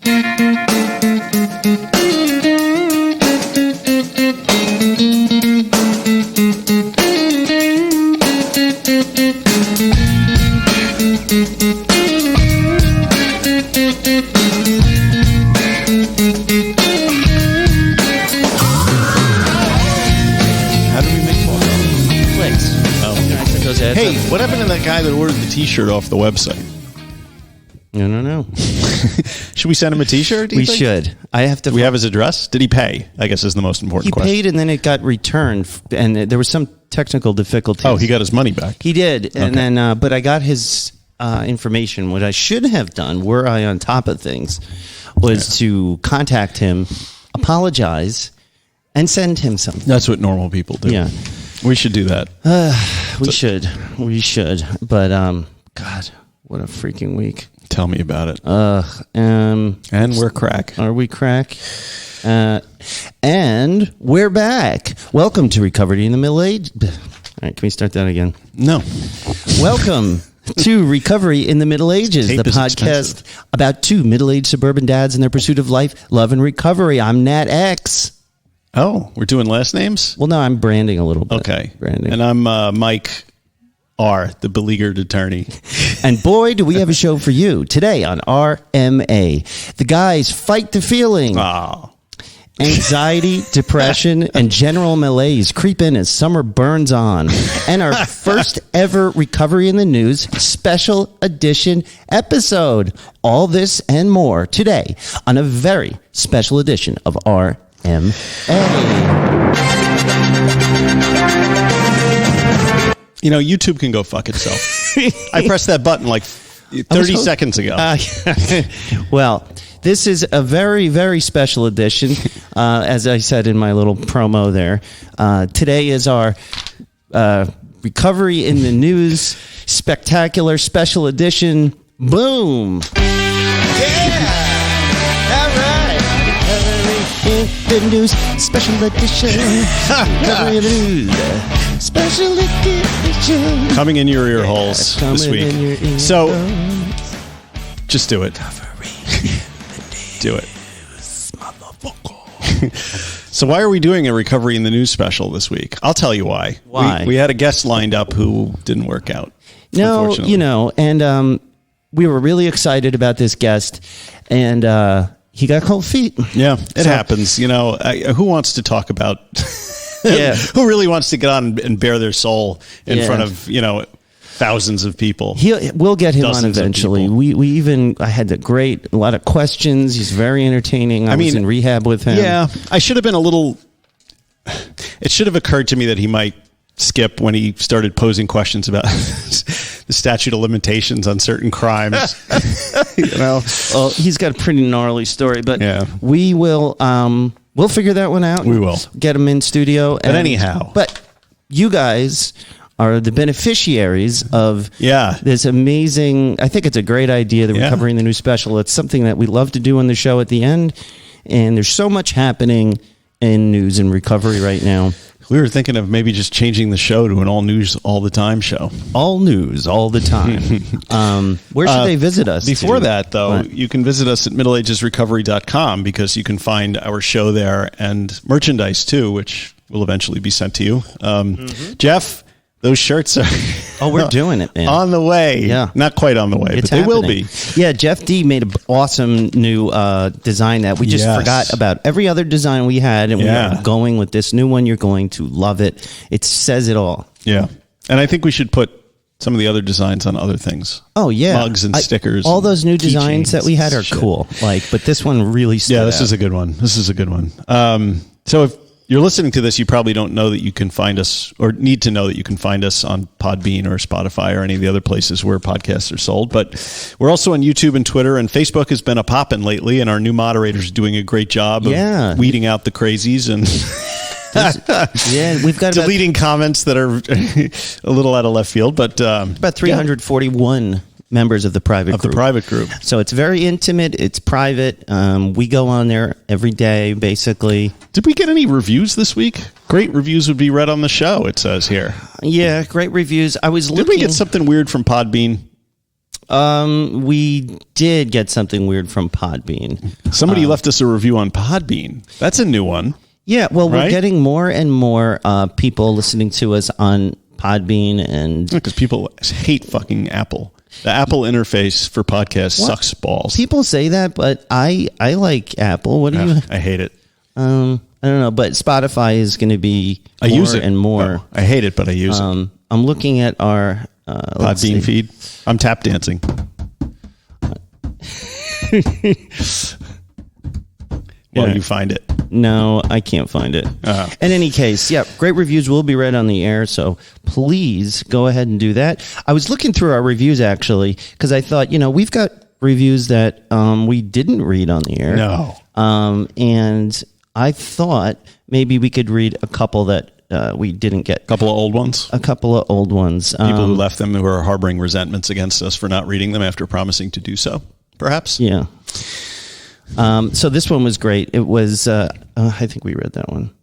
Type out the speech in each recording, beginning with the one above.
Hey, what happened to that guy that ordered the T-shirt off the website? I don't know. Should we send him a T-shirt? We should. I have to. Do we have his address? Did he pay? I guess is the most important question. He paid and then it got returned, and there was some technical difficulties. Oh, he got his money back. He did, and then but I got his information. What I should have done, were I on top of things, was to contact him, apologize, and send him something. That's what normal people do. Yeah. We should do that. We should. But, God, what a freaking week. Tell me about it. And we're crack. Are we crack? And we're back. Welcome to Recovery in the Middle Age. All right, can we start that again? No. Welcome to Recovery in the Middle Ages, the podcast about two middle-aged suburban dads and their pursuit of life, love, and recovery. I'm Natx. Oh, we're doing last names? Well, no, I'm branding a little bit. Okay. Branding. And I'm Mike R., the beleaguered attorney. And boy, do we have a show for you today on RMA. The guys fight the feeling. Oh. Anxiety, depression, and general malaise creep in as summer burns on. And our first ever Recovery in the News special edition episode. All this and more today on a very special edition of RMA. You know, YouTube can go fuck itself. I pressed that button like 30 seconds ago. Well, this is a very, very special edition. As I said in my little promo there, today is our Recovery in the News spectacular special edition. Boom! The news special edition. Recovery in the News special edition. Coming in your ear holes this week. So, just do it. Do it. So why are we doing a Recovery in the News special this week? I'll tell you why. Why? We had a guest lined up who didn't work out. No, you know, and we were really excited about this guest, and he got cold feet. Yeah, it happens. You know, who wants to talk about... Who really wants to get on and bare their soul in front of, you know, thousands of people? We'll get him on eventually. I had a lot of questions. He's very entertaining. I was in rehab with him. Yeah, I should have been a little... It should have occurred to me that he might skip when he started posing questions about the statute of limitations on certain crimes. You know, well, he's got a pretty gnarly story, but we will we'll figure that one out. We will get him in studio. But you guys are the beneficiaries of this amazing. I think it's a great idea. The Recovery in the News special. It's something that we love to do on the show at the end, and there's so much happening in news and recovery right now. We were thinking of maybe just changing the show to an all news all the time show. All news all the time. Where should they visit us? Before that, though, you can visit us at middleagesrecovery.com because you can find our show there and merchandise, too, which will eventually be sent to you. Jeff, those shirts are... Oh, we're doing it, man. On the way. Yeah. Not quite on the way, but they will be. Yeah, Jeff D made an awesome new design that we just forgot about. Every other design we had, and we are going with this new one. You're going to love it. It says it all. Yeah. And I think we should put some of the other designs on other things. Oh, yeah. Mugs and stickers. All those new designs that we had are cool. But this one really stood out. This is a good one. So if you're listening to this, you probably don't know that you can find us, or need to know that you can find us on Podbean or Spotify or any of the other places where podcasts are sold. But we're also on YouTube and Twitter, and Facebook has been a poppin' lately, and our new moderator's doing a great job of weeding out the crazies and we've got deleting comments that are a little out of left field. But about 341 members of the private group. So it's very intimate. It's private. We go on there every day, basically. Did we get any reviews this week? Great reviews would be read on the show, it says here. Yeah, great reviews. I was looking... Did we get something weird from Podbean? We did get something weird from Podbean. Somebody left us a review on Podbean. That's a new one. Yeah, well, Right? we're getting more and more people listening to us on Podbean, and Because people hate fucking Apple. The Apple interface for podcasts sucks balls. people say that, but I like Apple. What do you? I hate it. I don't know, but Spotify is going to be I more use it and more. No, I hate it, but I use it. I'm looking at our Podbean feed. I'm tap dancing. Well, you find it. No, I can't find it. Oh. In any case, yeah, great reviews will be read on the air, so please go ahead and do that. I was looking through our reviews, actually, because I thought, we've got reviews that we didn't read on the air. No. And I thought maybe we could read a couple that we didn't get. A couple of old ones. A couple of old ones. People who left them who are harboring resentments against us for not reading them after promising to do so, perhaps. Yeah. So this one was great. It was, I think we read that one.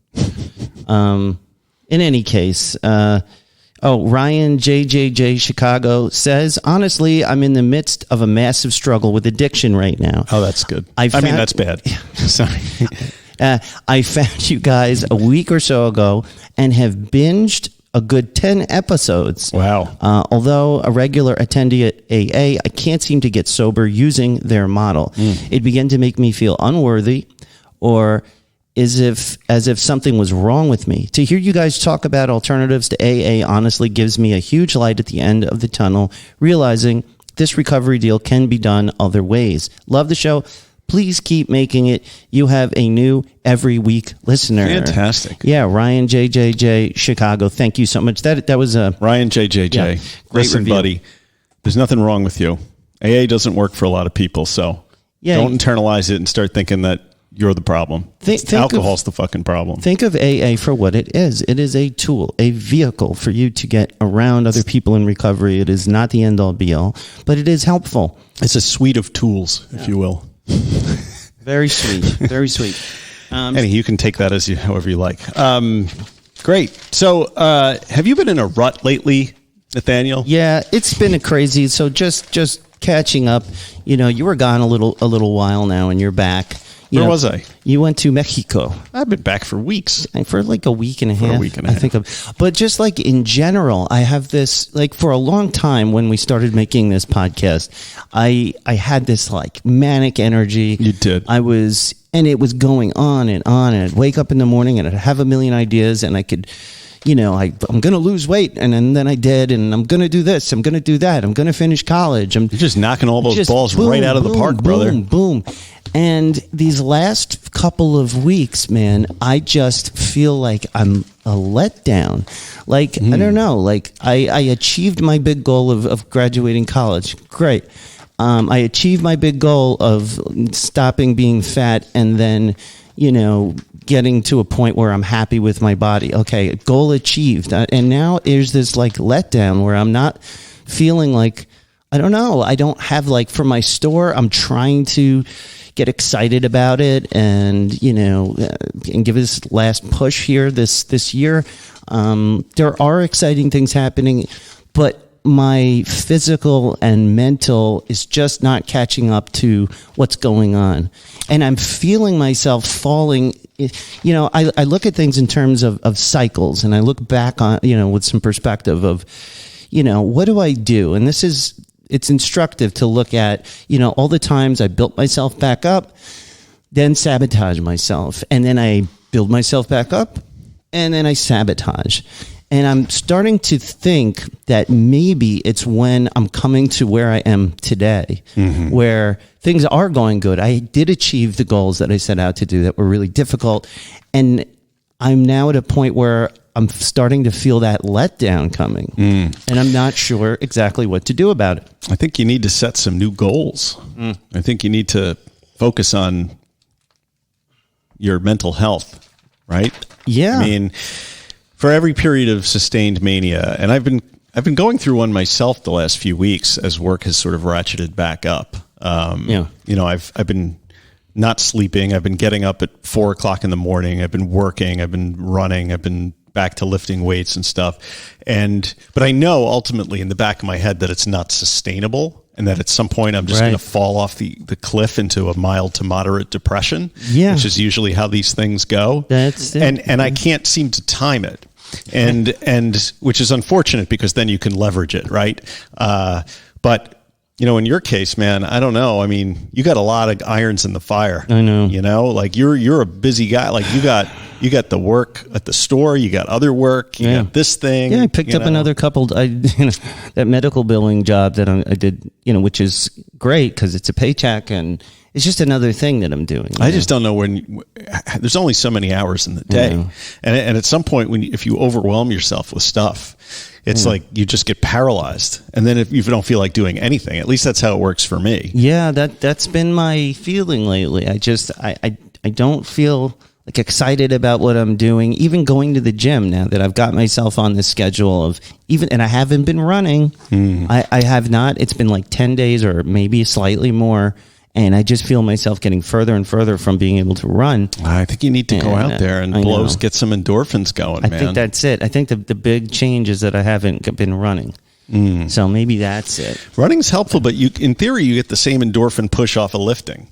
In any case, Ryan JJJ Chicago says, honestly, I'm in the midst of a massive struggle with addiction right now. Oh, that's good. I mean, that's bad. Sorry. I found you guys a week or so ago and have binged a good 10 episodes. Wow. Although a regular attendee at AA, I can't seem to get sober using their model. It began to make me feel unworthy or as if something was wrong with me. To hear you guys talk about alternatives to AA honestly gives me a huge light at the end of the tunnel, realizing this recovery deal can be done other ways. Love the show. Please keep making it. You have a new every week listener. Fantastic. Yeah, Ryan JJJ Chicago. Thank you so much. That was a Ryan JJJ. Yeah, great Listen, review. buddy, there's nothing wrong with you. AA doesn't work for a lot of people, so don't internalize it and start thinking that you're the problem. Alcohol's the fucking problem. Think of AA for what it is. It is a tool, a vehicle for you to get around other people in recovery. It is not the end-all, be-all, but it is helpful. It's a suite of tools, if you will. Very sweet. Very sweet. You can take that however you like. Great. So, have you been in a rut lately, Nathaniel? Yeah, it's been a crazy. So just catching up. You were gone a little while now, and you're back. Where was I? You went to Mexico. I've been back for weeks. For like a week and a half. I think but just like in general, I have this, like for a long time when we started making this podcast, I had this like manic energy. You did. And it was going on and on, and I'd wake up in the morning and I'd have a million ideas, and I could, I'm going to lose weight, and then I did, and I'm going to do this, I'm going to do that, I'm going to finish college. You're just knocking all those balls right out of the park, brother. Boom, boom. And these last couple of weeks, man, I just feel like I'm a letdown. Like, I don't know, like I achieved my big goal of graduating college. Great. I achieved my big goal of stopping being fat and then, getting to a point where I'm happy with my body. Okay, goal achieved. And now there's this like letdown where I'm not feeling like, I don't know, I don't have like for my store, I'm trying to get excited about it and, and give this last push here this year. There are exciting things happening, but my physical and mental is just not catching up to what's going on. And I'm feeling myself falling. I look at things in terms of cycles, and I look back on, with some perspective of, what do I do? And it's instructive to look at, all the times I built myself back up, then sabotage myself. And then I build myself back up, and then I sabotage. And I'm starting to think that maybe it's when I'm coming to where I am today, where things are going good. I did achieve the goals that I set out to do that were really difficult. And I'm now at a point where I'm starting to feel that letdown coming. And I'm not sure exactly what to do about it. I think you need to set some new goals. I think you need to focus on your mental health, right? Yeah. I mean, for every period of sustained mania, and I've been going through one myself the last few weeks as work has sort of ratcheted back up. I've been not sleeping. I've been getting up at 4:00 in the morning. I've been working. I've been running. I've been back to lifting weights and stuff. But I know ultimately in the back of my head that it's not sustainable. and that at some point I'm just Right. going to fall off the cliff into a mild to moderate depression, Yeah. which is usually how these things go. That's it. And I can't seem to time it. And which is unfortunate because then you can leverage it, right? But you know, in your case, man, I don't know. I mean, you got a lot of irons in the fire. I know. You know, like you're a busy guy. Like you got the work at the store, you got other work, you got this thing. Yeah, I picked up another couple. That medical billing job that I did, which is great because it's a paycheck and it's just another thing that I'm doing. I just don't know there's only so many hours in the day, and at some point if you overwhelm yourself with stuff, it's like you just get paralyzed, and then if you don't feel like doing anything, at least that's how it works for me. Yeah, that's been my feeling lately. I don't feel like excited about what I'm doing, even going to the gym now that I've got myself on this schedule of and I haven't been running. I have not. It's been like 10 days or maybe slightly more. And I just feel myself getting further and further from being able to run. I think you need to go out there and get some endorphins going, man. I think that's it. I think the big change is that I haven't been running. So maybe that's it. Running's helpful, but in theory, you get the same endorphin push off of lifting.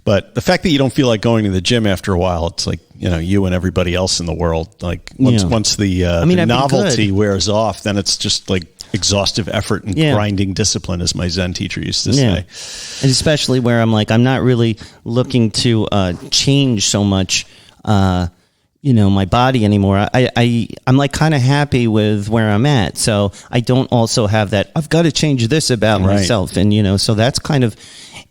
But the fact that you don't feel like going to the gym after a while, it's like, you and everybody else in the world. Like once the novelty wears off, then it's just like exhaustive effort and grinding discipline, as my Zen teacher used to say. And especially where I'm like, I'm not really looking to change so much my body anymore. I'm like kind of happy with where I'm at. So I don't also have that, I've got to change this about myself. And, so that's kind of,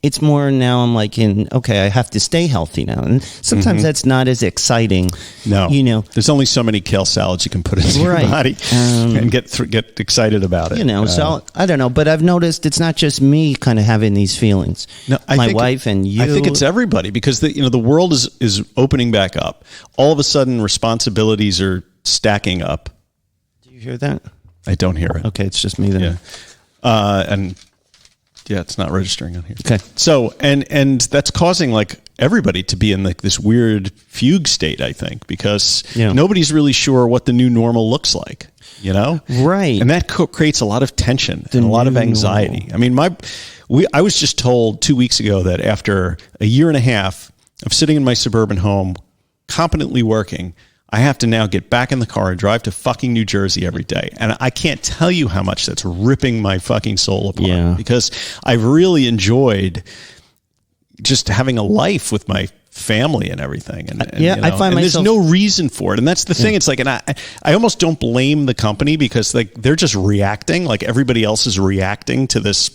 it's more now I'm like okay, I have to stay healthy now. And sometimes that's not as exciting. No. There's only so many kale salads you can put into your body and get excited about it. So I don't know, but I've noticed it's not just me kind of having these feelings. No, my wife and you. I think it's everybody because the world is opening back up. All of a sudden responsibilities are stacking up. Do you hear that? I don't hear it. Okay, it's just me then. Yeah. Yeah, it's not registering on here. Okay. So, and that's causing like everybody to be in like this weird fugue state, I think, because nobody's really sure what the new normal looks like, Right. And that creates a lot of tension and a lot of anxiety. Normal. I mean, I was just told 2 weeks ago that after a year and a half of sitting in my suburban home, competently working, I have to now get back in the car and drive to fucking New Jersey every day. And I can't tell you how much that's ripping my fucking soul apart because I've really enjoyed just having a life with my family and everything. And I find myself, there's no reason for it. And that's the thing. It's like, and I almost don't blame the company because like they're just reacting like everybody else is reacting to this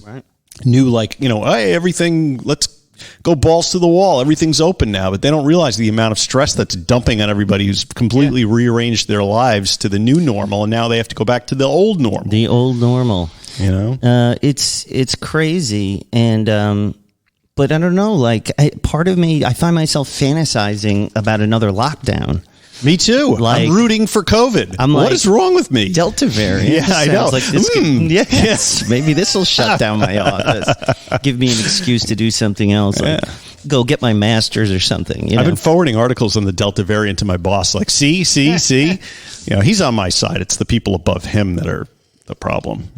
new, like, hey, everything, let's go balls to the wall. Everything's open now, but they don't realize the amount of stress that's dumping on everybody who's completely rearranged their lives to the new normal, and now they have to go back to the old normal. The old normal. It's crazy, and but I don't know. Like, part of me, I find myself fantasizing about another lockdown. Me too. Like, I'm rooting for COVID. What is wrong with me? Delta variant. Yeah, I know. Like this yes, maybe this will shut down my office. Give me an excuse to do something else. Like go get my master's or something. I've been forwarding articles on the Delta variant to my boss. Like, see. He's on my side. It's the people above him that are the problem.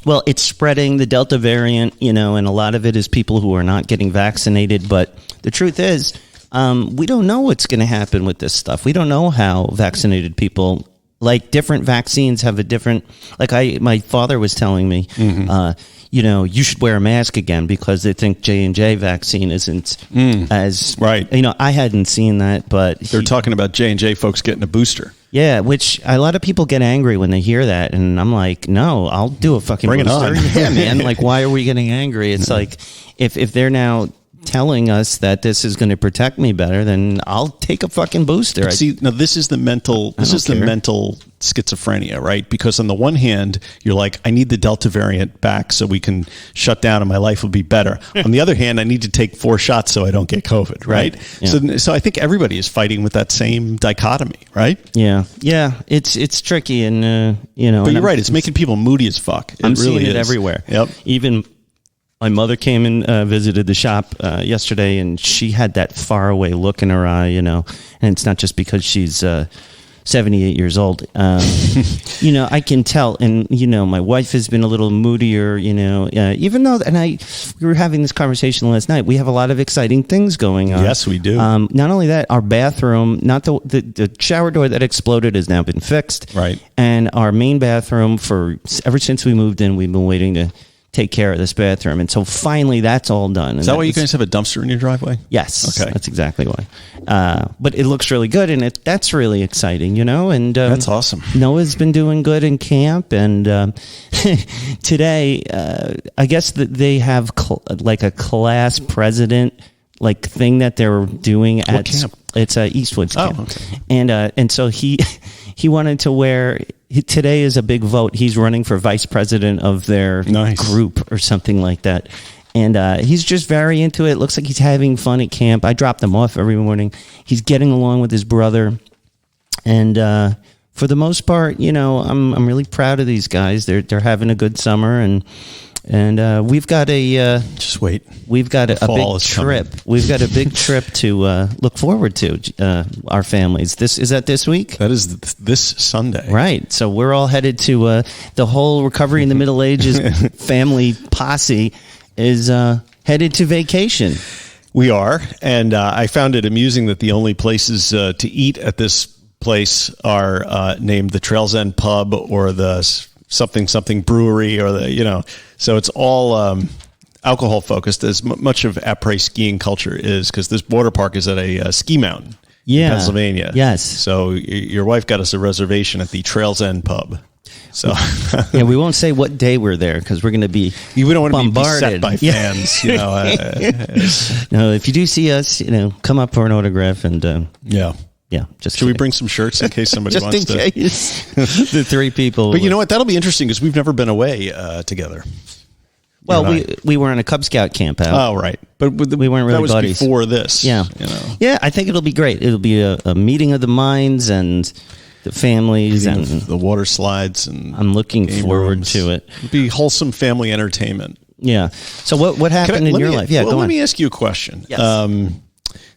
Well, it's spreading the Delta variant. And a lot of it is people who are not getting vaccinated. But the truth is, we don't know what's going to happen with this stuff. We don't know how vaccinated people, like different vaccines have a different, like my father was telling me, you should wear a mask again because they think J&J vaccine isn't as, I hadn't seen that, but they're talking about J&J folks getting a booster. Yeah, which a lot of people get angry when they hear that. And I'm like, no, I'll do a fucking booster. Bring it on. Yeah, man. Like, why are we getting angry? It's like, if they're now telling us that this is going to protect me better, then I'll take a fucking booster. See, now this is the mental schizophrenia, right? Because on the one hand, you're like, I need the Delta variant back so we can shut down and my life will be better. On the other hand, I need to take 4 shots so I don't get COVID, right? Yeah. So I think everybody is fighting with that same dichotomy, right? Yeah. It's tricky, and But you're right. It's making people moody as fuck. I'm seeing it everywhere. Yep. Even my mother came and visited the shop yesterday, and she had that faraway look in her eye, and it's not just because she's 78 years old. I can tell, and my wife has been a little moodier. Even though, we were having this conversation last night. We have a lot of exciting things going on. Yes, we do. Not only that, our bathroom, not the shower door that exploded, has now been fixed. Right. And our main bathroom, ever since we moved in, we've been waiting to take care of this bathroom, and so finally that's all done. Is that why you guys have a dumpster in your driveway? Yes. Okay. That's exactly why. But it looks really good, and that's really exciting, and that's awesome. Noah's been doing good in camp, and today I guess that they have like a class president thing that they're doing at camp? It's Eastwood's camp. Okay. And so he wanted to wear. Today is a big vote. He's running for vice president of their group or something like that. And he's just very into it. Looks like he's having fun at camp. I drop them off every morning. He's getting along with his brother. And for the most part, I'm really proud of these guys. They're having a good summer, and we've got a just wait. We've got a big trip. Coming. We've got a big trip to look forward to. Our families. Is that this week? That is this Sunday. Right. So we're all headed to the whole Recovery in the Middle Ages family posse is headed to vacation. We are, and I found it amusing that the only places to eat at this place are named the Trails End Pub or the something brewery, or so it's all alcohol focused, as much of après skiing culture is, because this water park is at a ski mountain in Pennsylvania. Yes. So your wife got us a reservation at the Trails End Pub. So yeah, we won't say what day we're there because we're going to be we don't want to be bombarded beset by fans. No, if you do see us, come up for an autograph and yeah. Just should we bring some shirts in case somebody just wants in to? Case. The three people. But you know what? That'll be interesting because we've never been away together. Well, we were in a Cub Scout camp out. Oh, right. But we weren't really that was buddies. Before this. Yeah. Yeah, I think it'll be great. It'll be a meeting of the minds and the families and the water slides, and I'm looking forward to it. It'll be wholesome family entertainment. Yeah. So what happened in your life? Yeah, go on. Let me ask you a question. Yes.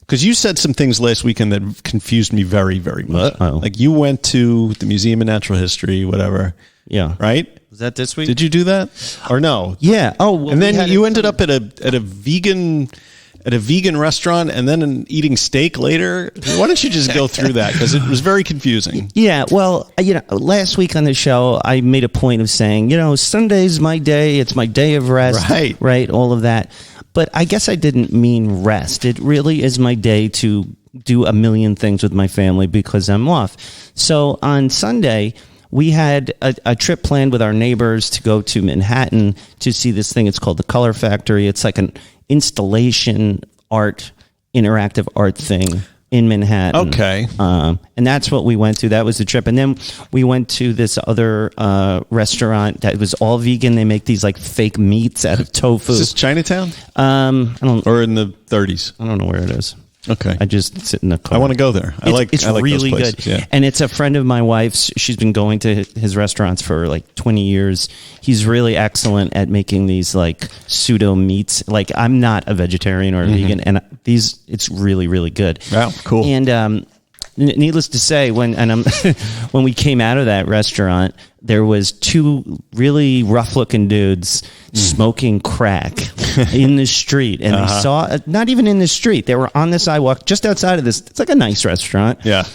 Because you said some things last weekend that confused me very, very much. Uh-oh. Like you went to the Museum of Natural History, whatever. Yeah. Right? Was that this week? Did you do that? Or no? Yeah. Oh, well, and then you ended up at a vegan restaurant and then eating steak later. Why don't you just go through that? Because it was very confusing. Yeah. Well, last week on the show, I made a point of saying, Sunday's my day. It's my day of rest. Right. Right. All of that. But I guess I didn't mean rest. It really is my day to do a million things with my family because I'm off. So on Sunday, we had a trip planned with our neighbors to go to Manhattan to see this thing. It's called the Color Factory. It's like an installation interactive art thing in Manhattan. Okay. And that's what we went to. That was the trip. And then we went to this other restaurant that was all vegan. They make these fake meats out of tofu. Is this Chinatown? Or in the 30s? I don't know where it is. Okay. I just sit in the car. I want to go there. It's really those good. Yeah. And it's a friend of my wife's. She's been going to his restaurants for 20 years. He's really excellent at making these pseudo meats. I'm not a vegetarian or a vegan, and it's really, really good. Wow, cool. And needless to say, when we came out of that restaurant, there was two really rough-looking dudes smoking crack in the street, and they saw not even in the street. They were on the sidewalk just outside of this. It's like a nice restaurant. Yeah.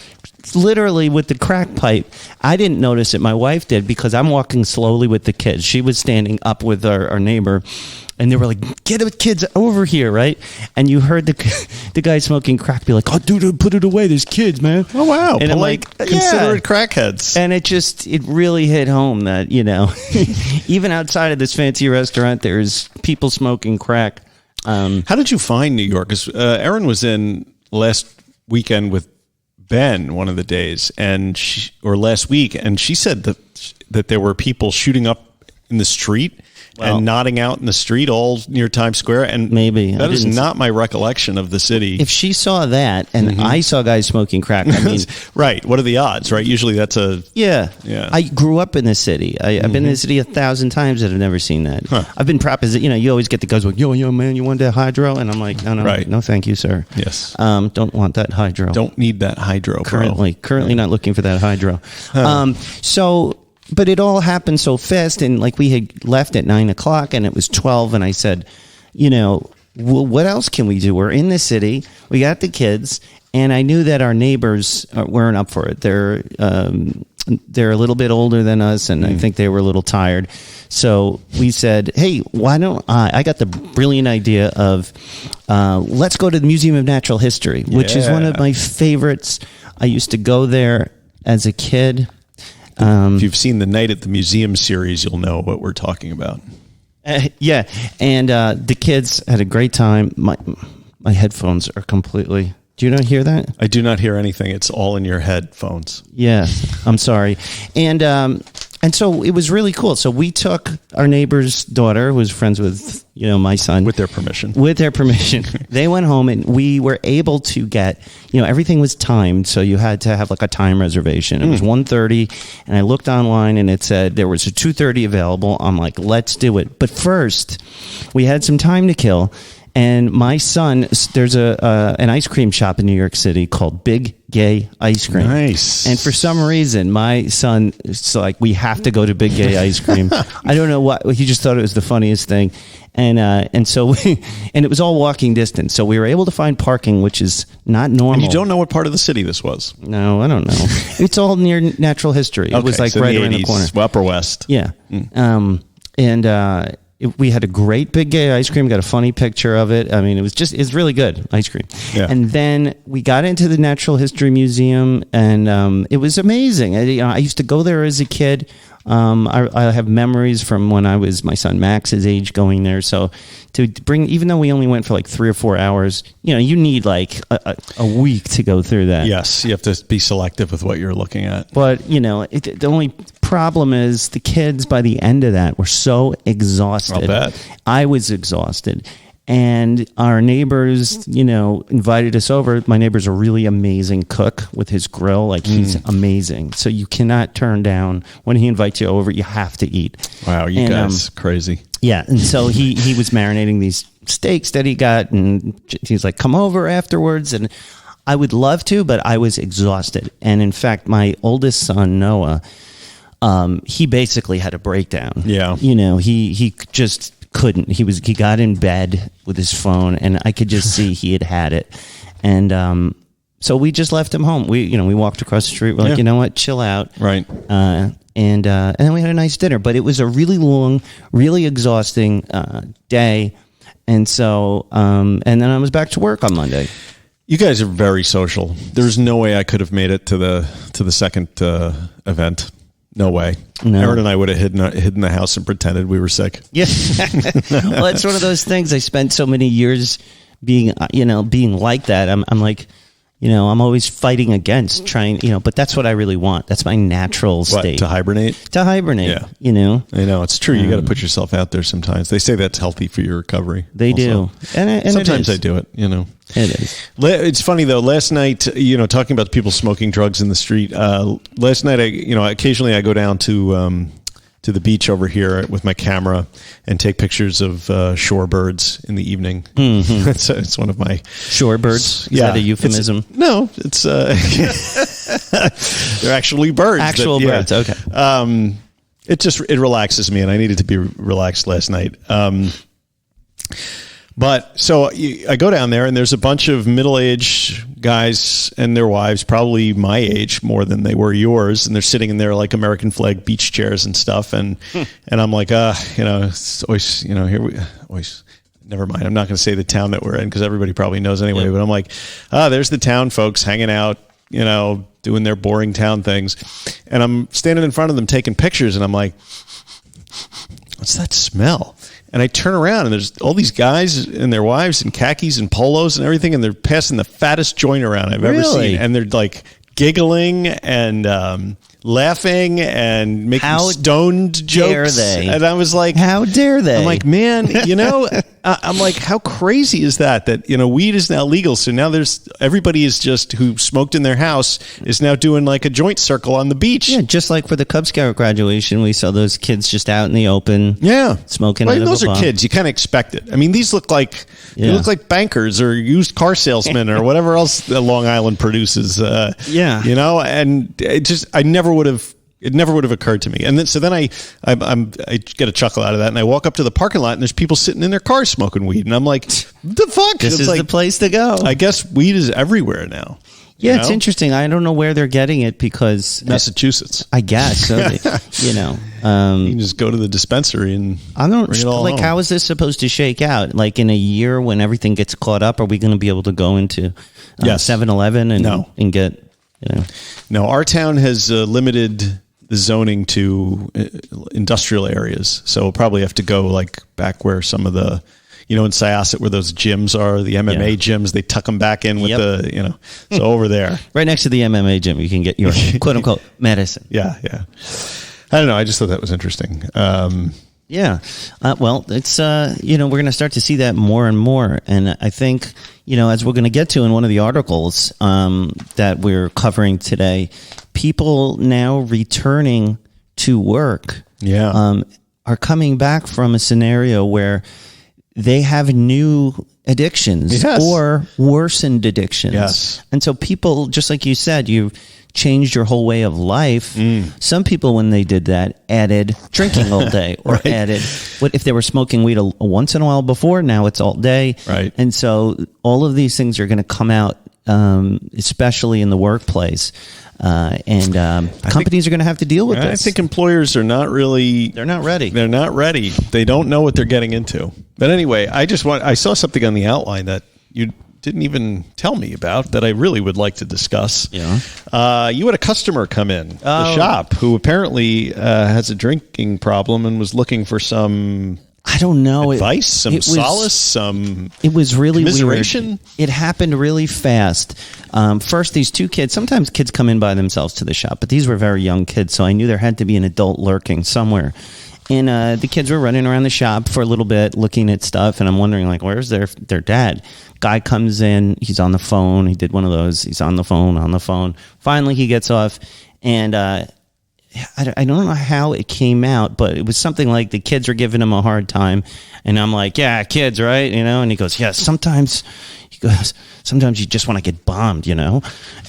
Literally with the crack pipe. I didn't notice it. My wife did because I'm walking slowly with the kids. She was standing up with our neighbor. And they were like, "Get the kids over here," right? And you heard the guy smoking crack be like, "Oh, dude, put it away. There's kids, man." Oh, wow. And I'm considerate crackheads. And it really hit home that, even outside of this fancy restaurant, there's people smoking crack. How did you find New York? Because Erin was in last weekend with Ben one of the days, or last week, and she said that there were people shooting up in the street Well, and nodding out in the street all near Times Square. And maybe. that is not my recollection of the city. If she saw that and I saw guys smoking crack, I mean, right. What are the odds, right? Usually that's a... yeah. Yeah. I grew up in the city. I've been in the city 1,000 times and I've never seen that. Huh. I've been propositioned. You know, you always get the guys like, yo, man, you want that hydro? And I'm like, no, Right. no, thank you, sir. Yes. Don't want that hydro. Don't need that hydro, bro. Currently not looking for that hydro. But it all happened so fast, and like we had left at 9:00 and it was 12, and I said, you know, well, what else can we do? We're in the city, we got the kids, and I knew that our neighbors weren't up for it. They're a little bit older than us, and I think they were a little tired. So we said, hey, why don't I got the brilliant idea of let's go to the Museum of Natural History, which is one of my favorites. I used to go there as a kid. If you've seen the Night at the Museum series, you'll know what we're talking about. Yeah, and the kids had a great time. My headphones are completely... Do you not hear that? I do not hear anything. It's all in your headphones. Yeah, I'm sorry. And so it was really cool. So we took our neighbor's daughter, who was friends with, you know, my son. With their permission. With their permission. They went home, and we were able to get, you know, everything was timed. So you had to have like a time reservation. It was 1:30, and I looked online and it said there was a 2:30 available. I'm like, let's do it. But first, we had some time to kill. And my son, there's an ice cream shop in New York City called Big Gay Ice Cream. Nice. And for some reason, my son, it's like, we have to go to Big Gay Ice Cream. I don't know what, he just thought it was the funniest thing. And so and it was all walking distance. So we were able to find parking, which is not normal. And you don't know what part of the city this was? No, I don't know. It's all near natural history. It was like so right the around the 80s, corner. Upper West. Yeah. We had a great Big Gay ice cream. Got a funny picture of it. I mean, it's really good ice cream. Yeah. And then we got into the Natural History Museum, and it was amazing. I used to go there as a kid. I have memories from when I was my son Max's age going there. So to bring, even though we only went for like 3 or 4 hours, you know, you need like a week to go through that. Yes, you have to be selective with what you're looking at. But, you know, the only problem is the kids by the end of that were so exhausted. I'll bet. I was exhausted. And our neighbors, you know, invited us over. My neighbor's a really amazing cook with his grill. Like, he's amazing. So you cannot turn down when he invites you over. You have to eat. Wow, you guys crazy. Yeah, and so he was marinating these steaks that he got, and he's like, come over afterwards. And I would love to, but I was exhausted. And in fact, my oldest son, Noah, he basically had a breakdown. Yeah. You know, he just couldn't. He got in bed with his phone, and I could just see he had it. And so we just left him home. We walked across the street. We're like, you know what, chill out. Right. And then we had a nice dinner. But it was a really long, really exhausting day. And so, and then I was back to work on Monday. You guys are very social. There's no way I could have made it to the second event. No way. No. Aaron and I would have hidden the house and pretended we were sick. Yeah. Well, it's one of those things. I spent so many years being like that. I'm like, you know, I'm always fighting against trying, you know, but that's what I really want. That's my natural state. To hibernate? To hibernate, yeah. You know? I know. It's true. You got to put yourself out there sometimes. They say that's healthy for your recovery. They also. do. And sometimes I do it, you know. It is. It's funny, though. Last night, you know, talking about people smoking drugs in the street, last night, occasionally I go down to the beach over here with my camera and take pictures of shorebirds in the evening. Mm-hmm. It's one of my... Shorebirds? Is that a euphemism? No, it's... they're actually birds. Actual birds, okay. It relaxes me, and I needed to be relaxed last night. But so I go down there, and there's a bunch of middle-aged guys and their wives, probably my age more than they were yours, and they're sitting in their like American flag beach chairs and stuff. And I'm like, it's always, you know, here we always. Never mind. I'm not going to say the town that we're in because everybody probably knows anyway. Yep. But I'm like, there's the town folks hanging out, you know, doing their boring town things, and I'm standing in front of them taking pictures, and I'm like, what's that smell? And I turn around, and there's all these guys and their wives in khakis and polos and everything, and they're passing the fattest joint around I've ever seen. And they're like giggling and laughing and making How stoned dare jokes. they? And I was like, How dare they? I'm like, man, I'm like, how crazy is that weed is now legal. So now everybody is just who smoked in their house is now doing like a joint circle on the beach. Yeah, just like for the Cub Scout graduation, we saw those kids just out in the open. Yeah. Smoking. Well, those are kids. You kind of expect it. I mean, these look like they look like bankers or used car salesmen or whatever else Long Island produces. And it never would have occurred to me. And then I get a chuckle out of that, and I walk up to the parking lot, and there's people sitting in their cars smoking weed, and I'm like, the fuck? This is the place to go. I guess weed is everywhere now. Yeah, it's interesting. I don't know where they're getting it because Massachusetts. I guess so. You can just go to the dispensary and bring it all home. How is this supposed to shake out? Like in a year when everything gets caught up, are we going to be able to go into 7-Eleven and get? No, our town has limited the zoning to industrial areas, so we'll probably have to go like back where some of the. In Syosset where those gyms are, the MMA gyms, they tuck them back in with so over there. Right next to the MMA gym, you can get your quote-unquote medicine. Yeah. I don't know. I just thought that was interesting. Well, it's, we're going to start to see that more and more. And I think, as we're going to get to in one of the articles that we're covering today, people now returning to work are coming back from a scenario where they have new addictions or worsened addictions. Yes. And so people, just like you said, you changed your whole way of life. Some people, when they did that, added drinking all day or added what if they were smoking weed once in a while before, now it's all day. Right. And so all of these things are going to come out, especially in the workplace. Companies are going to have to deal with this. I think employers are not really... They're not ready. They're not ready. They don't know what they're getting into. But anyway, I saw something on the outline that you didn't even tell me about that I really would like to discuss. Yeah. You had a customer come in the shop who apparently has a drinking problem and was looking for some... I don't know. Advice, solace, It was really commiseration. Weird. It happened really fast. First, these two kids, sometimes kids come in by themselves to the shop, but these were very young kids, so I knew there had to be an adult lurking somewhere. And the kids were running around the shop for a little bit, looking at stuff, and I'm wondering, like, where's their dad? Guy comes in, he's on the phone. He did one of those. He's on the phone. Finally, he gets off, and I don't know how it came out, but it was something like the kids are giving him a hard time. And I'm like, yeah, kids, right? And he goes, yeah, sometimes you just want to get bombed, And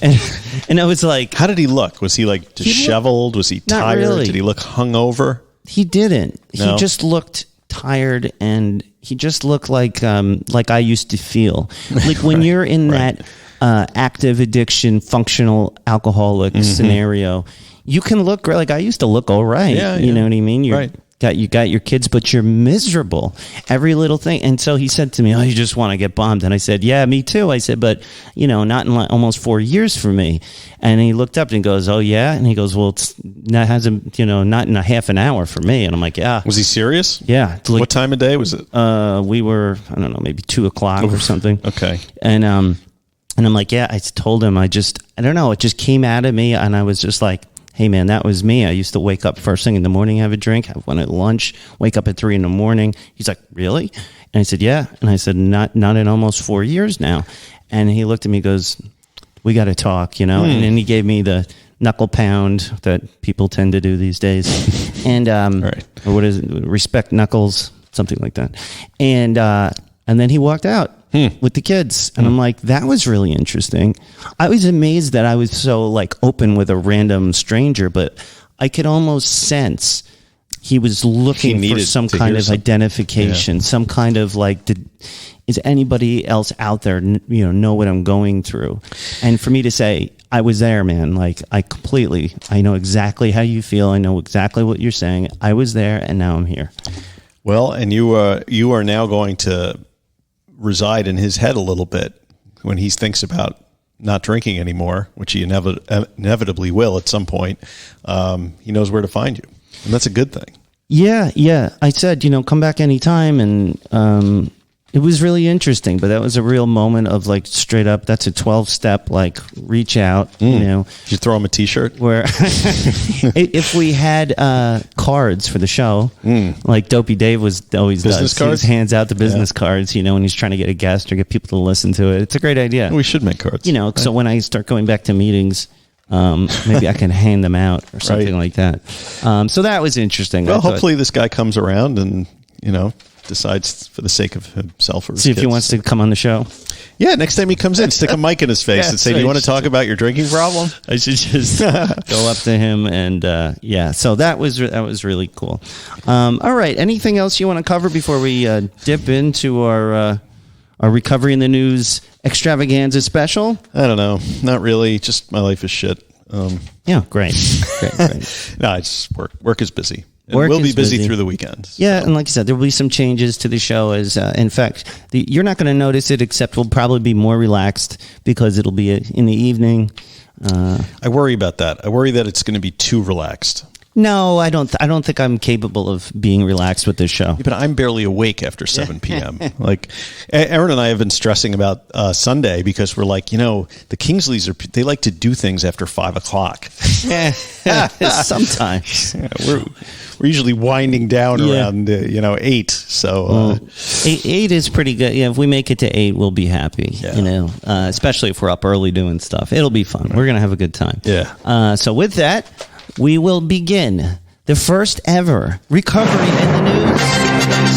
I was like... How did he look? Was he like disheveled? Was he tired? Really. Did he look hungover? He didn't. No? He just looked tired, and he just looked like I used to feel. Like when you're in that active addiction, functional alcoholic scenario... You can look great. Like I used to look all right. Yeah. You know what I mean? You got your kids, but you're miserable. Every little thing. And so he said to me, "Oh, you just want to get bombed." And I said, "Yeah, me too." I said, "But not in almost 4 years for me." And he looked up and goes, "Oh yeah." And he goes, "Well, not in a half an hour for me." And I'm like, "Yeah." Was he serious? Yeah. What time of day was it? We were, I don't know, maybe 2:00 or something. Okay. And I'm like, "Yeah." I told him, I don't know. It just came out of me, and I was just like, hey man, that was me. I used to wake up first thing in the morning, have a drink, have one at lunch, wake up at 3 a.m. He's like, really? And I said, yeah. And I said, not in almost 4 years now. And he looked at me and goes, we got to talk, And then he gave me the knuckle pound that people tend to do these days. And, right. Or what is it? Respect knuckles, something like that. And then he walked out. With the kids. And I'm like, that was really interesting. I was amazed that I was so open with a random stranger, but I could almost sense he was looking for some kind of identification, some kind of is anybody else out there, know what I'm going through? And for me to say, I was there, man. I know exactly how you feel. I know exactly what you're saying. I was there and now I'm here. Well, and you are now going to reside in his head a little bit when he thinks about not drinking anymore, which he inevitably will at some point. He knows where to find you, and that's a good thing. Yeah. I said, come back anytime, and It was really interesting, but that was a real moment of like straight up. That's a 12-step like reach out. Did you throw him a T-shirt? Where if we had cards for the show, like Dopey Dave always business does. Cards? He hands out the business cards, when he's trying to get a guest or get people to listen to it. It's a great idea. We should make cards. So when I start going back to meetings, maybe I can hand them out or something like that. So that was interesting. Well, hopefully this guy comes around and decides for the sake of himself or his see if kids. he wants to come on the show. Yeah, next time he comes in, stick a mic in his face and say, "Do you want to talk about your drinking problem?" I should just go up to him and So that was really cool. All right, anything else you want to cover before we dip into our Recovery in the News extravaganza special? I don't know, not really. Just my life is shit. Yeah, great. No, it's work is busy. And Work we'll be is busy through the weekends. Yeah, and like I said, there will be some changes to the show. As in fact, you're not going to notice it, except we'll probably be more relaxed because it'll be in the evening. I worry about that. I worry that it's going to be too relaxed. No, I don't think I'm capable of being relaxed with this show. Yeah, but I'm barely awake after 7 p.m. Like Aaron and I have been stressing about Sunday because we're like, the Kingsleys they like to do things after 5 o'clock. Sometimes we're usually winding down around 8. So 8 is pretty good. Yeah, if we make it to 8, we'll be happy. Yeah. Especially if we're up early doing stuff, it'll be fun. We're gonna have a good time. Yeah. So with that, we will begin the first ever Recovery in the News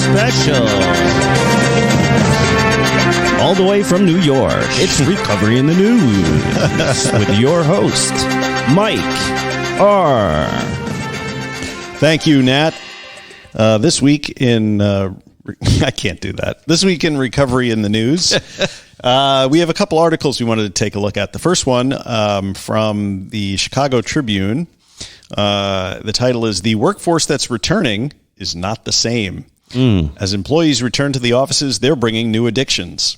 special. All the way from New York, it's Recovery in the News with your host, Mike R. Thank you, Nat. This week in... I can't do that. This week in Recovery in the News, we have a couple articles we wanted to take a look at. The first one from the Chicago Tribune. The title is "The Workforce That's Returning Is Not the Same." As employees return to the offices, they're bringing new addictions.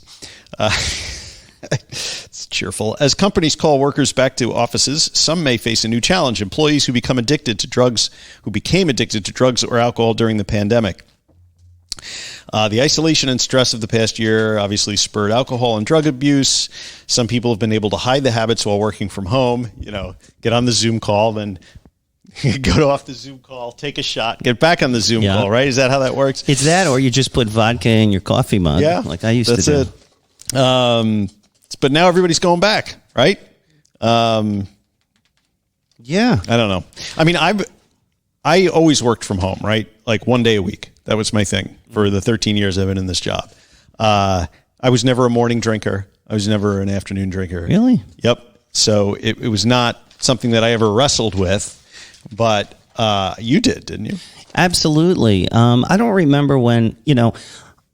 It's cheerful. As companies call workers back to offices, some may face a new challenge. Employees who became addicted to drugs or alcohol during the pandemic. The isolation and stress of the past year obviously spurred alcohol and drug abuse. Some people have been able to hide the habits while working from home, get on the Zoom call, then go off the Zoom call, take a shot, get back on the Zoom call, right? Is that how that works? It's that, or you just put vodka in your coffee mug, like I used to do. That's it. But now everybody's going back, right? Yeah. I don't know. I mean, I always worked from home, right? Like 1 day a week. That was my thing for the 13 years I've been in this job. I was never a morning drinker. I was never an afternoon drinker. Really? Yep. So it was not something that I ever wrestled with, but you did, didn't you? Absolutely. I don't remember when,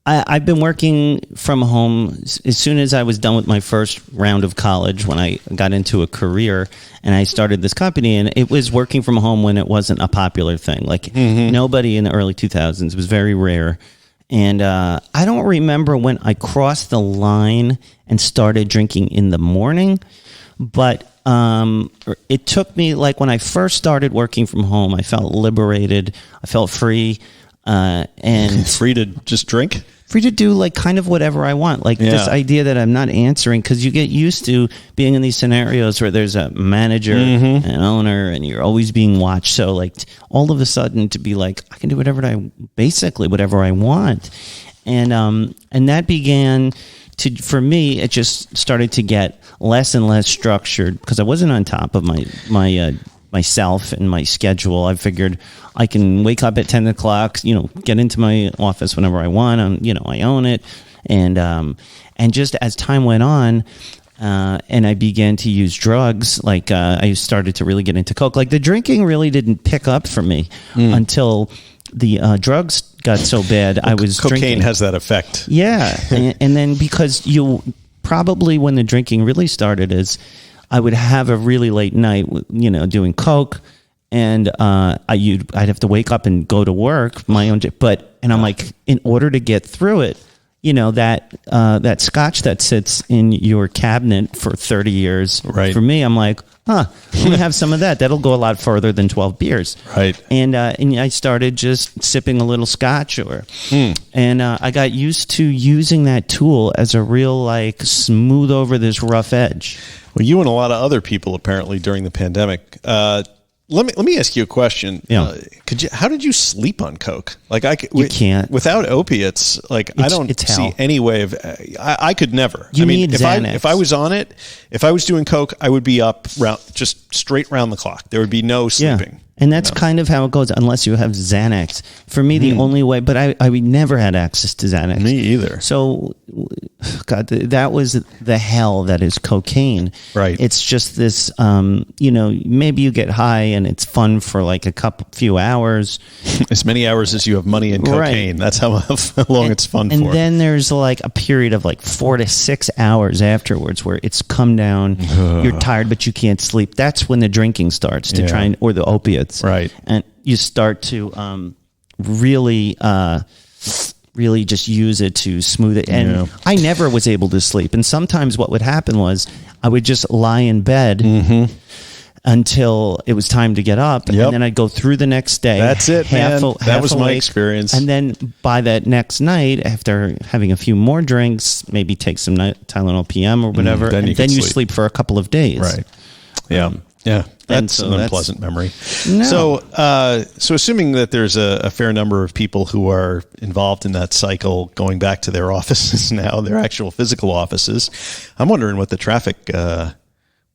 I've been working from home as soon as I was done with my first round of college, when I got into a career and I started this company, and it was working from home when it wasn't a popular thing. Like nobody in the early 2000s. It was very rare. And I don't remember when I crossed the line and started drinking in the morning, but it took me, like when I first started working from home, I felt liberated. I felt free. And free to just drink, free to do like kind of whatever I want. Like this idea that I'm not answering, because you get used to being in these scenarios where there's a manager, an owner, and you're always being watched. So like all of a sudden to be like, I can do whatever I want. And that began for me, it just started to get less and less structured because I wasn't on top of myself and my schedule. I figured I can wake up at 10 o'clock, get into my office whenever I want. I own it. And just as time went on, and I began to use drugs, like I started to really get into coke. Like the drinking really didn't pick up for me until the drugs got so bad. I was cocaine drinking. Has that effect. Yeah. and then because probably when the drinking really started is I would have a really late night, doing coke, and I'd have to wake up and go to work, my own. And I'm like, in order to get through it, that scotch that sits in your cabinet for 30 years. Right. For me, I'm like, let me have some of that. That'll go a lot further than 12 beers. Right. And I started just sipping a little scotch, and I got used to using that tool as a real smooth over this rough edge. Well, you and a lot of other people apparently during the pandemic. Let me ask you a question. Yeah. How did you sleep on coke? You can't without opiates. I don't see any way of. I could never. Need Xanax. If I was on it, if I was doing coke, I would be up just straight round the clock. There would be no sleeping. Yeah. And that's kind of how it goes, unless you have Xanax. For me, the only way, but I never had access to Xanax. Me either. So, God, that was the hell that is cocaine. Right. It's just this, maybe you get high and it's fun for few hours. As many hours as you have money in cocaine. Right. That's how long it's fun for. And then there's a period of 4 to 6 hours afterwards where it's come down, you're tired, but you can't sleep. That's when the drinking starts to try or the opiates. Right. And you start to really just use it to smooth it. And I never was able to sleep. And sometimes what would happen was I would just lie in bed until it was time to get up. Yep. And then I'd go through the next day. That's it, man. That was my awake. experience. And then by that next night, after having a few more drinks, maybe take some Tylenol PM or whatever, then you sleep for a couple of days. Right. Yeah. Yeah. That's an unpleasant memory. No. So assuming that there's a fair number of people who are involved in that cycle going back to their offices now, their actual physical offices, I'm wondering what the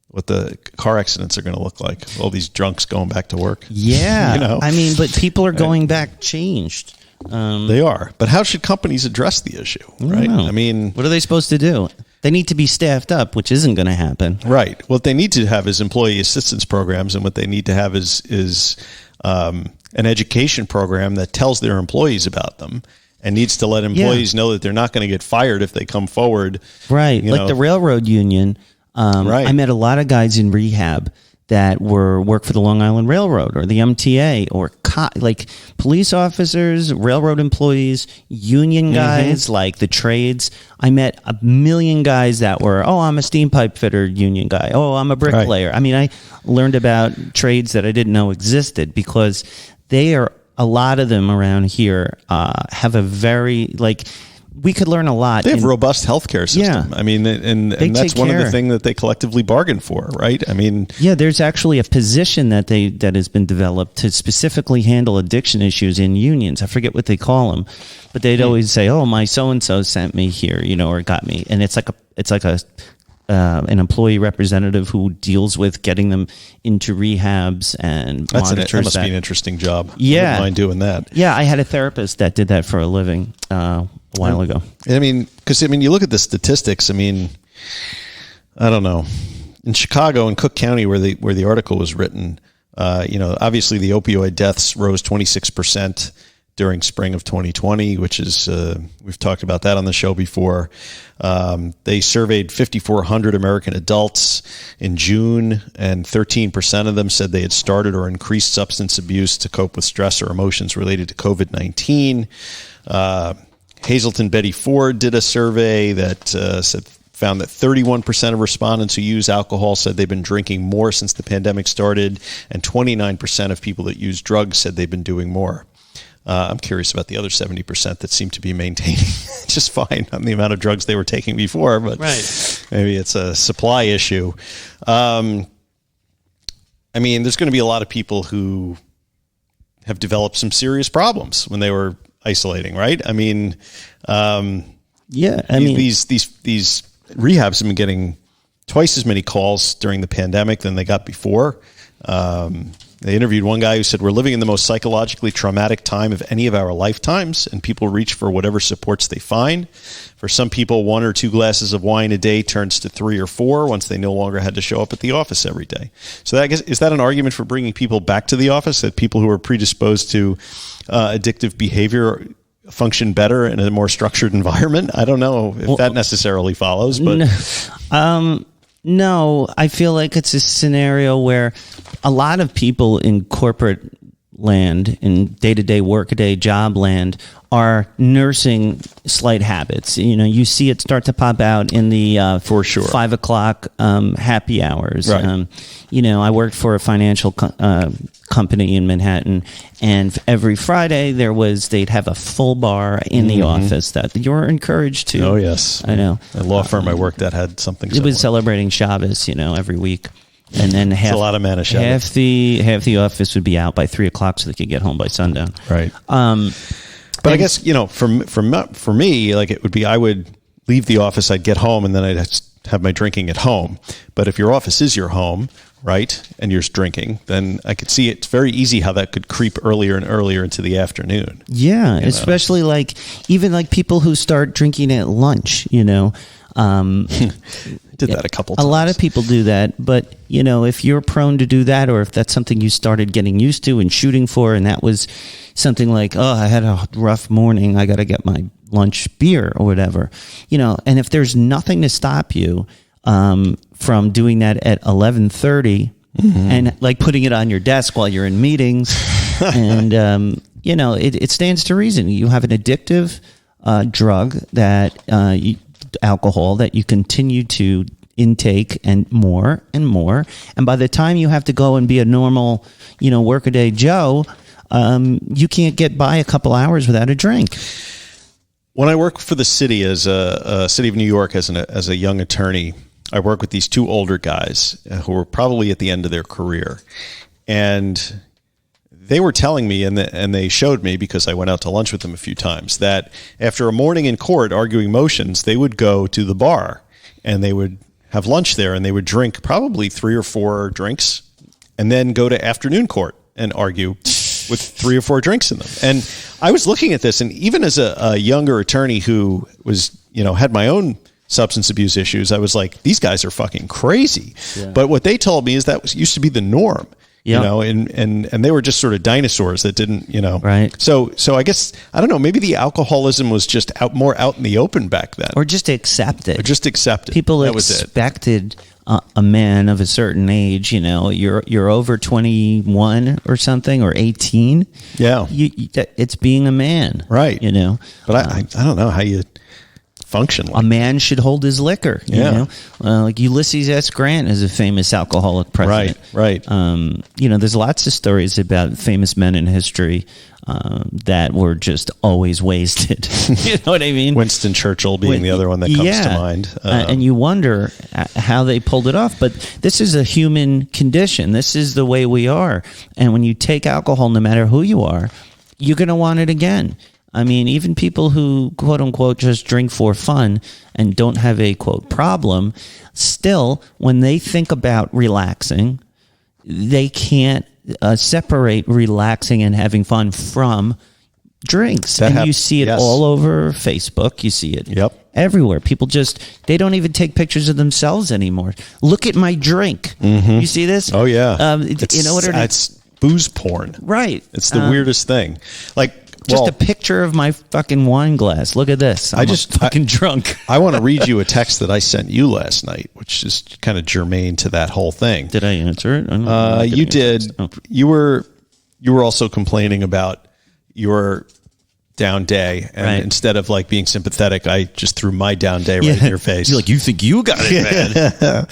what the car accidents are going to look like. All these drunks going back to work. Yeah. But people are going back changed. They are. But how should companies address the issue? Right. What are they supposed to do? They need to be staffed up, which isn't going to happen. Right. What they need to have is employee assistance programs, and what they need to have is an education program that tells their employees about them and needs to let employees know that they're not going to get fired if they come forward. Right. The railroad union. Right. I met a lot of guys in rehab that work for the Long Island Railroad or the MTA or police officers, railroad employees, union guys, the trades. I met a million guys that were, I'm a steam pipe fitter union guy. I'm a bricklayer. Right. I learned about trades that I didn't know existed because a lot of them around here have a very we could learn a lot. They have a robust healthcare system. Yeah. And that's one of the things that they collectively bargain for, right? There's actually a position that has been developed to specifically handle addiction issues in unions. I forget what they call them, but they'd always say, my so-and-so sent me here, or got me. And it's like an employee representative who deals with getting them into rehabs and monitors that. Must be an interesting job. Yeah. I wouldn't mind doing that. Yeah, I had a therapist that did that for a living a while ago. Because you look at the statistics. I don't know. In Chicago and Cook County, where the article was written, obviously the opioid deaths rose 26% during spring of 2020, which is, we've talked about that on the show before. They surveyed 5,400 American adults in June, and 13% of them said they had started or increased substance abuse to cope with stress or emotions related to COVID-19. Hazelton Betty Ford did a survey that found that 31% of respondents who use alcohol said they've been drinking more since the pandemic started, and 29% of people that use drugs said they've been doing more. I'm curious about the other 70% that seem to be maintaining just fine on the amount of drugs they were taking before, but maybe it's a supply issue. There's going to be a lot of people who have developed some serious problems when they were isolating, right? These rehabs have been getting twice as many calls during the pandemic than they got before. They interviewed one guy who said, "We're living in the most psychologically traumatic time of any of our lifetimes, and people reach for whatever supports they find. For some people, 1 or 2 glasses of wine a day turns to 3 or 4 once they no longer had to show up at the office every day." So is that an argument for bringing people back to the office, that people who are predisposed to addictive behavior function better in a more structured environment? I don't know if that necessarily follows, but... No, I feel like it's a scenario where a lot of people in corporate land, in day-to-day work-a-day job land, are nursing slight habits. You see it start to pop out in the for sure 5 o'clock happy hours. Right. I worked for a financial company in Manhattan, and every Friday they'd have a full bar in the office that you're encouraged to. Oh yes, I know. A law firm I worked at had something similar. It was celebrating Shabbos, every week. And then half a lot of man of half the office would be out by 3 o'clock so they could get home by sundown. Right. But I guess for me, like it would be, I would leave the office, I'd get home, and then I'd have my drinking at home. But if your office is your home, right, and you're drinking, then I could see it's very easy how that could creep earlier and earlier into the afternoon. Yeah, especially even people who start drinking at lunch. Did that a couple times. A lot of people do that, but if you're prone to do that, or if that's something you started getting used to and shooting for, and that was something like, oh, I had a rough morning, I got to get my lunch beer or whatever, and if there's nothing to stop you from doing that at 11:30 and putting it on your desk while you're in meetings, and it stands to reason you have an addictive drug that alcohol that you continue to intake and more, and by the time you have to go and be a normal workaday Joe, you can't get by a couple hours without a drink. When I work for the city as a city of New York as a young attorney, I work with these two older guys who were probably at the end of their career, and they were telling me, and they showed me, because I went out to lunch with them a few times, that after a morning in court arguing motions, they would go to the bar and they would have lunch there, and they would drink probably 3 or 4 drinks, and then go to afternoon court and argue with 3 or 4 drinks in them. And I was looking at this, and even as a younger attorney who was, had my own substance abuse issues, I was like, these guys are fucking crazy. Yeah. But what they told me is that used to be the norm. Yep. And they were just sort of dinosaurs that didn't, Right. So I guess, I don't know, maybe the alcoholism was just more out in the open back then. Or just accepted. People expected a man of a certain age, you're over 21 or something, or 18. Yeah. It's being a man. Right. But I don't know how you function like a man should hold his liquor. Like Ulysses S. Grant is a famous alcoholic president. Right. There's lots of stories about famous men in history that were just always wasted. You know what I mean? Winston Churchill being the other one that comes to mind. And you wonder how they pulled it off. But this is a human condition. This is the way we are. And when you take alcohol, no matter who you are, you're going to want it again. I mean, even people who, quote unquote, just drink for fun and don't have a, quote, problem, still, when they think about relaxing, they can't separate relaxing and having fun from drinks. You see it all over Facebook. You see it everywhere. People they don't even take pictures of themselves anymore. Look at my drink. Mm-hmm. You see this? Oh, yeah. It's booze porn. Right. It's the weirdest thing. A picture of my fucking wine glass. Look at this. I'm fucking drunk. I want to read you a text that I sent you last night, which is kind of germane to that whole thing. Did I answer it? You did. Oh. You were also complaining about your down day, and instead of being sympathetic, I just threw my down day right in your face. You're like, you think you got it, man?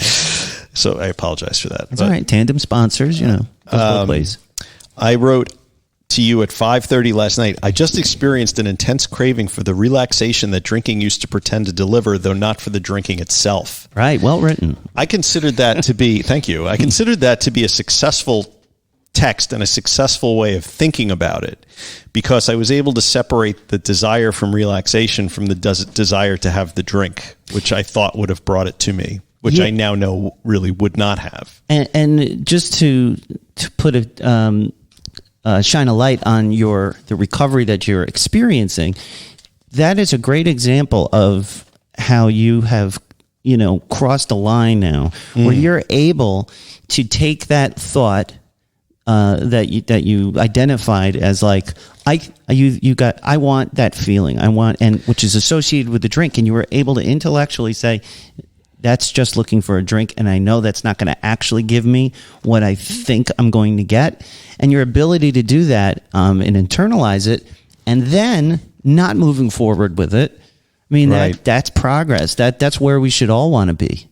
So I apologize for that. That's all right. Tandem sponsors, goes both ways. I wrote to you at 5:30 last night. I just experienced an intense craving for the relaxation that drinking used to pretend to deliver, though not for the drinking itself. Right. Well written. I considered that to be, thank you. I considered that to be a successful text and a successful way of thinking about it, because I was able to separate the desire from relaxation from the desire to have the drink, which I thought would have brought it to me, which I now know really would not have. And just to put it, shine a light on the recovery that you're experiencing, that is a great example of how you have, crossed a line now, where you're able to take that thought that you identified as I want that feeling, which is associated with the drink, and you were able to intellectually say, That's just looking for a drink, and I know that's not going to actually give me what I think I'm going to get. And your ability to do that and internalize it, and then not moving forward with it, I mean, that's progress. That's where we should all want to be.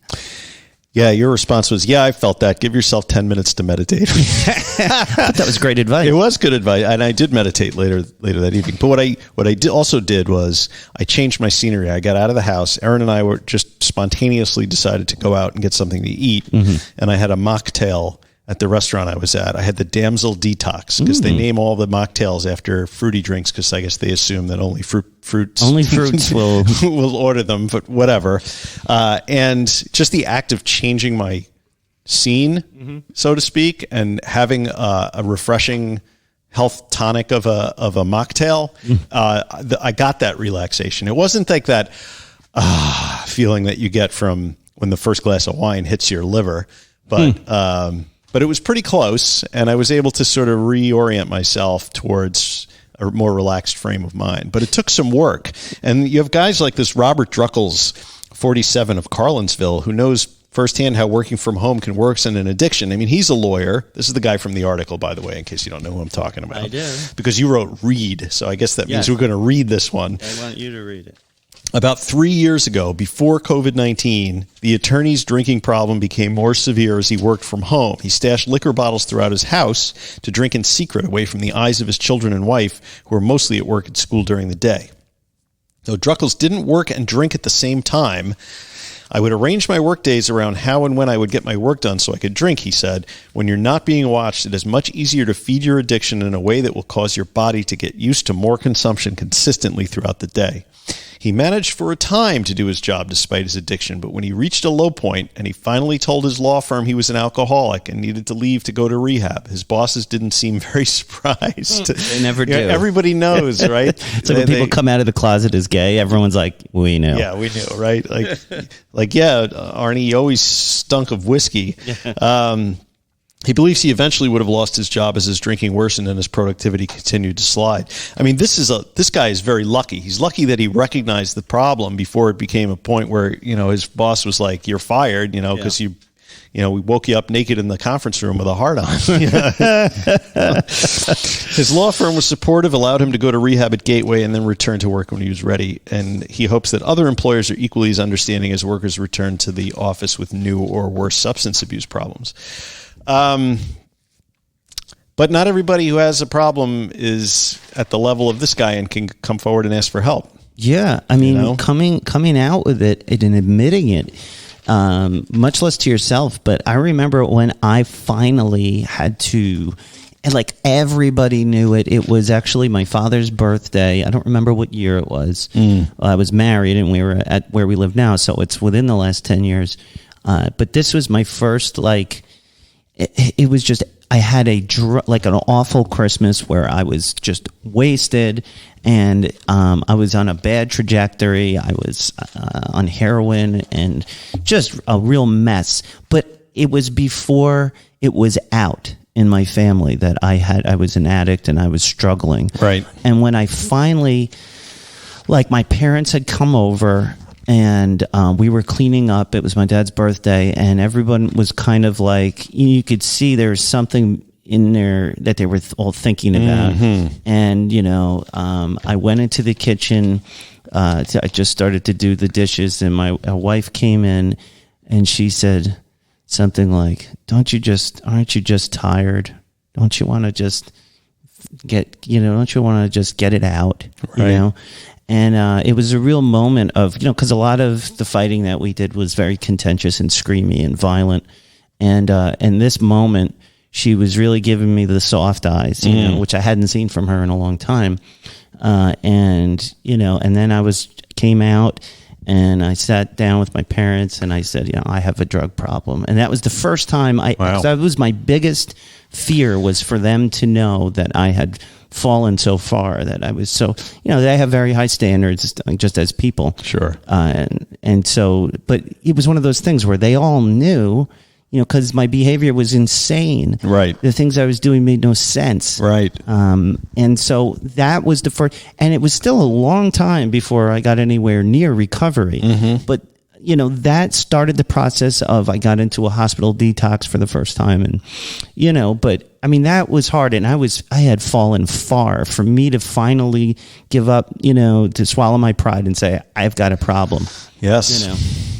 Yeah, your response was, I felt that. Give yourself 10 minutes to meditate. That was great advice. It was good advice, and I did meditate later that evening. But what I also did was I changed my scenery. I got out of the house. Erin and I were just spontaneously decided to go out and get something to eat, and I had a mocktail at the restaurant I was at. I had the Damsel Detox because they name all the mocktails after fruity drinks because I guess they assume that only fruits will order them, but whatever. And just the act of changing my scene, so to speak, and having a refreshing health tonic of a mocktail, I got that relaxation. It wasn't like that feeling that you get from when the first glass of wine hits your liver, but it was pretty close, and I was able to sort of reorient myself towards a more relaxed frame of mind. But it took some work. And you have guys like this Robert Druckels, 47 of Carlinsville, who knows firsthand how working from home can work in an addiction. I mean, he's a lawyer. This is the guy from the article, by the way, in case you don't know who I'm talking about. I do. Because you wrote read, so I guess that means we're going to read this one. I want you to read it. About 3 years ago, before COVID-19, the attorney's drinking problem became more severe as he worked from home. He stashed liquor bottles throughout his house to drink in secret away from the eyes of his children and wife, who were mostly at work and school during the day. Though Druckels didn't work and drink at the same time, I would arrange my work days around how and when I would get my work done so I could drink, he said. When you're not being watched, it is much easier to feed your addiction in a way that will cause your body to get used to more consumption consistently throughout the day. He managed for a time to do his job despite his addiction, but when he reached a low point and he finally told his law firm he was an alcoholic and needed to leave to go to rehab, his bosses didn't seem very surprised. They never do. Everybody knows, right? So when people come out of the closet as gay, everyone's like, we knew. Yeah, we knew, right? Arnie, you always stunk of whiskey. He believes he eventually would have lost his job as his drinking worsened and his productivity continued to slide. I mean, this guy is very lucky. He's lucky that he recognized the problem before it became a point where, his boss was like, "You're fired," because we woke you up naked in the conference room with a heart on. His law firm was supportive, allowed him to go to rehab at Gateway and then return to work when he was ready. And he hopes that other employers are equally as understanding as workers return to the office with new or worse substance abuse problems. But not everybody who has a problem is at the level of this guy and can come forward and ask for help. Yeah, I mean, coming out with it and admitting it, much less to yourself. But I remember when I finally had to, and everybody knew it. It was actually my father's birthday. I don't remember what year it was. I was married, and we were at where we live now, so it's within the last 10 years. But this was my first It was just, I had an awful Christmas where I was just wasted and I was on a bad trajectory. I was on heroin and just a real mess. But it was before it was out in my family that I was an addict and I was struggling. Right. And when I finally, my parents had come over and we were cleaning up. It was my dad's birthday, and everyone was kind of you could see there was something in there that they were all thinking about. Mm-hmm. And, I went into the kitchen. I just started to do the dishes, and my wife came in, and she said something like, aren't you just tired? Don't you want to just get it out? Right. And it was a real moment of, because a lot of the fighting that we did was very contentious and screamy and violent. And in this moment, she was really giving me the soft eyes, which I hadn't seen from her in a long time. And then I came out and I sat down with my parents and I said, I have a drug problem. And that was the first time that was my biggest fear, was for them to know that I had fallen so far, that I was so, they have very high standards just as people. Sure. And so, but it was one of those things where they all knew, because my behavior was insane. Right. The things I was doing made no sense. Right. And so that was the first, and it was still a long time before I got anywhere near recovery. Mm-hmm. But, that started the process of, I got into a hospital detox for the first time, and, but I mean, that was hard, and I had fallen far. For me to finally give up, to swallow my pride and say, I've got a problem. Yes.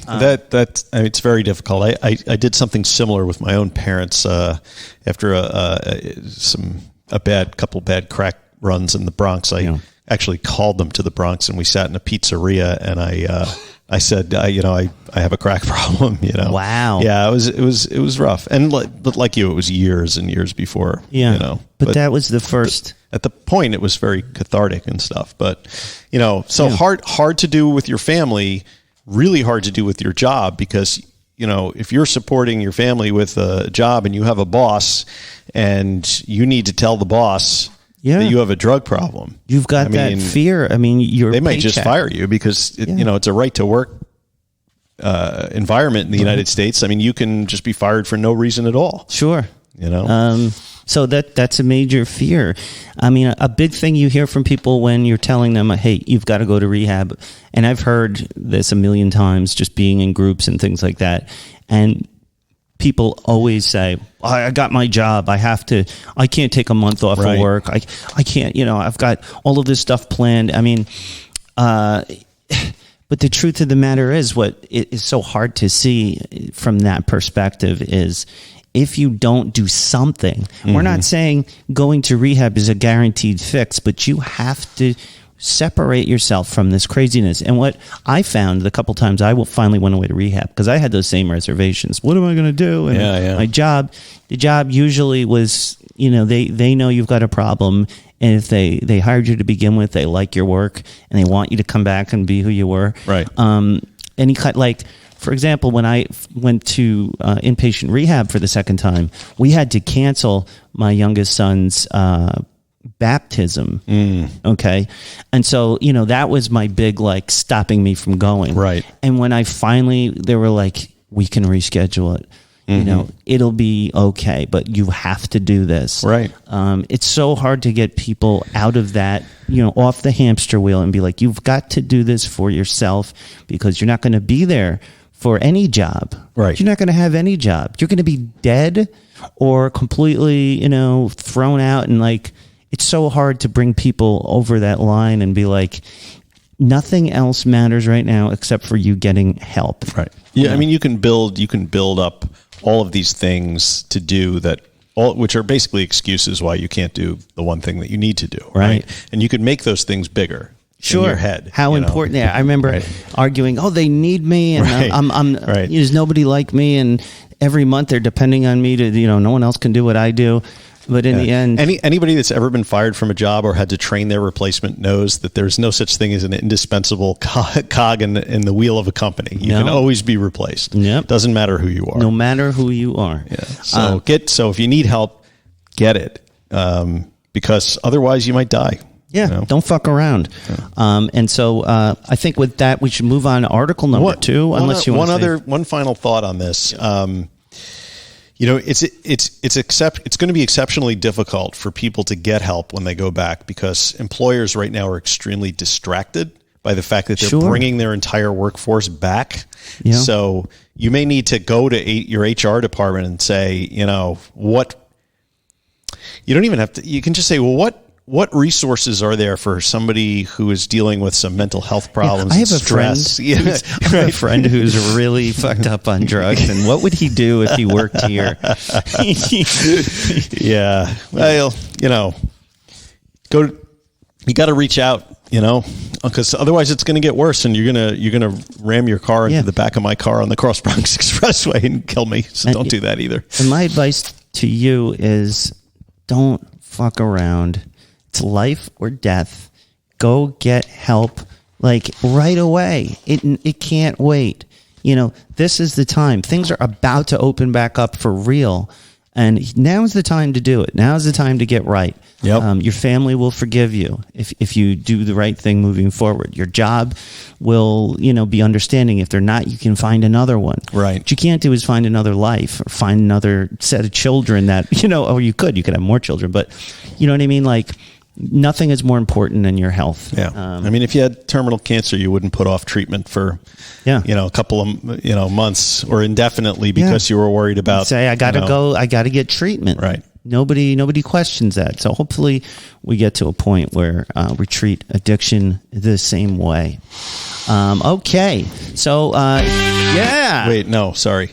It's very difficult. I did something similar with my own parents after a couple bad crack runs in the Bronx. I actually called them to the Bronx, and we sat in a pizzeria, and I said, I have a crack problem. Wow. Yeah, it was rough, but like you, it was years and years before. Yeah. But that was the first. At the point, it was very cathartic and stuff. But hard to do with your family. Really hard to do with your job, because if you're supporting your family with a job and you have a boss and you need to tell the boss that you have a drug problem, you've got that fear. I mean, they might just fire you because it's a right to work environment in the United States. I mean, you can just be fired for no reason at all. Sure. So that's a major fear. I mean, a big thing you hear from people when you're telling them, hey, you've got to go to rehab. And I've heard this a million times, just being in groups and things like that. And people always say, I got my job. I can't take a month off of work. I can't, I've got all of this stuff planned. I mean, but the truth of the matter is, what is so hard to see from that perspective is, if you don't do something, we're not saying going to rehab is a guaranteed fix, but you have to separate yourself from this craziness. And what I found the couple times I finally went away to rehab, because I had those same reservations. What am I going to do? And the job usually was, they know you've got a problem. And if they hired you to begin with, they like your work and they want you to come back and be who you were. Right. For example, when I went to inpatient rehab for the second time, we had to cancel my youngest son's baptism. Okay. And so, that was my big, stopping me from going. Right. And when they were like, we can reschedule it. It'll be okay, but you have to do this. Right. It's so hard to get people out of that, off the hamster wheel and be like, you've got to do this for yourself, because you're not going to be there for any job. Right. You're not going to have any job. You're going to be dead or completely, thrown out. And it's so hard to bring people over that line and be like, nothing else matters right now except for you getting help. Right. Yeah. I mean, you can build up all of these things to do which are basically excuses why you can't do the one thing that you need to do. Right. And you can make those things bigger. Sure. In your head. How important they are. I remember arguing, they need me, and I'm there's nobody like me, and every month they're depending on me to, no one else can do what I do. But in the end, anybody that's ever been fired from a job or had to train their replacement knows that there's no such thing as an indispensable cog in the wheel of a company. You can always be replaced. Yep. Doesn't matter who you are. No matter who you are. Yeah. So if you need help, get it, because otherwise you might die. Yeah, don't fuck around. Yeah. And so I think with that, we should move on to article number 2. Unless you want one final thought on this. It's going to be exceptionally difficult for people to get help when they go back, because employers right now are extremely distracted by the fact that they're bringing their entire workforce back. Yeah. So you may need to go to your HR department and say, what. You don't even have to. You can just say, well, what resources are there for somebody who is dealing with some mental health problems? I have a friend who's really fucked up on drugs, and what would he do if he worked here? Yeah. Well, you got to reach out, because otherwise it's going to get worse, and you're going to ram your car into the back of my car on the Cross Bronx Expressway and kill me. So don't do that either. And my advice to you is, don't fuck around. It's life or death. Go get help right away. It can't wait. This is the time. Things are about to open back up for real. And now's the time to do it. Now's the time to get right. Yep. Your family will forgive you if you do the right thing moving forward. Your job will, be understanding. If they're not, you can find another one. Right. What you can't do is find another life or find another set of children that, or you could have more children, but you know what I mean? Nothing is more important than your health. Yeah. I mean, if you had terminal cancer, you wouldn't put off treatment for, a couple of, months or indefinitely because you were worried about. Say, I got to go, I got to get treatment. Right. Nobody questions that. So hopefully we get to a point where we treat addiction the same way. Okay. So, Wait, no, sorry.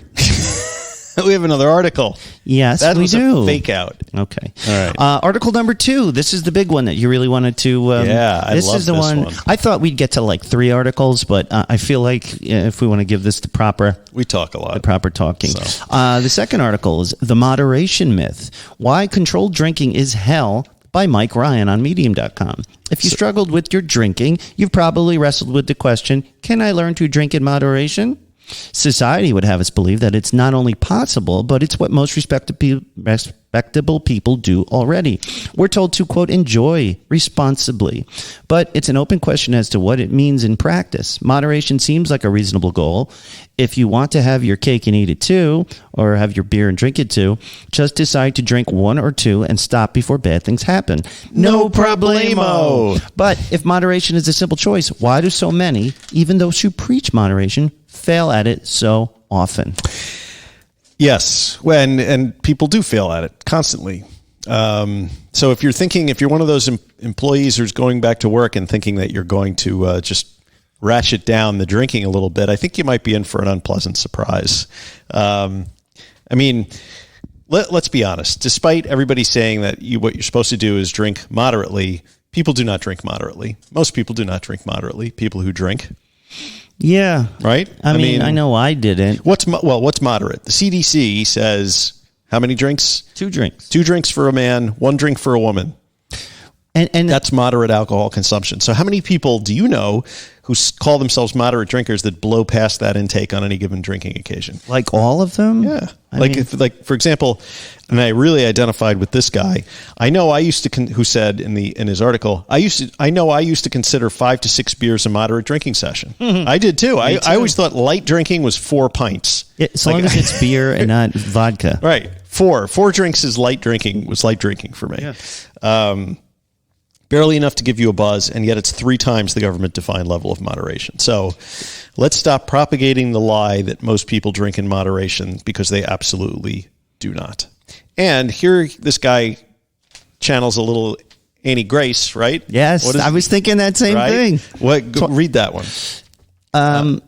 We have another article. Yes, that we was do. A fake out. Okay. All right. Article number 2. This is the big one that you really wanted to. I this love is the this one. I thought we'd get to like 3 articles, but I feel like if we want to give this the proper. We talk a lot. The proper talking. So. The second article is The Moderation Myth: Why Controlled Drinking is Hell, by Mike Ryan on Medium.com. If you struggled with your drinking, you've probably wrestled with the question, can I learn to drink in moderation? Society would have us believe that it's not only possible, but it's what most respectable people do already. We're told to, quote, enjoy responsibly. But it's an open question as to what it means in practice. Moderation seems like a reasonable goal. If you want to have your cake and eat it too, or have your beer and drink it too, just decide to drink 1 or 2 and stop before bad things happen. No problemo. But if moderation is a simple choice, why do so many, even those who preach moderation, fail at it so often? Yes, and people do fail at it constantly. So if you're one of those employees who's going back to work and thinking that you're going to just ratchet down the drinking a little bit, I think you might be in for an unpleasant surprise. I mean, let's be honest. Despite everybody saying that what you're supposed to do is drink moderately, people do not drink moderately. Most people do not drink moderately. People who drink. Yeah. Right? I mean, I know I didn't. What's moderate? The CDC says how many drinks? 2 drinks. 2 drinks for a man, 1 drink for a woman. And that's moderate alcohol consumption. So how many people do you know who call themselves moderate drinkers that blow past that intake on any given drinking occasion? Like all of them? Yeah. For example, and I really identified with this guy. I know I used to who said in his article, I used to consider 5 to 6 beers a moderate drinking session. Mm-hmm. I did too. I always thought light drinking was 4 pints. As long as it's beer and not vodka. Right. 4 drinks is light drinking for me. Yeah. Barely enough to give you a buzz, and yet it's 3 times the government-defined level of moderation. So let's stop propagating the lie that most people drink in moderation, because they absolutely do not. And here this guy channels a little Annie Grace, right? Yes, I was thinking that same thing. Read that one.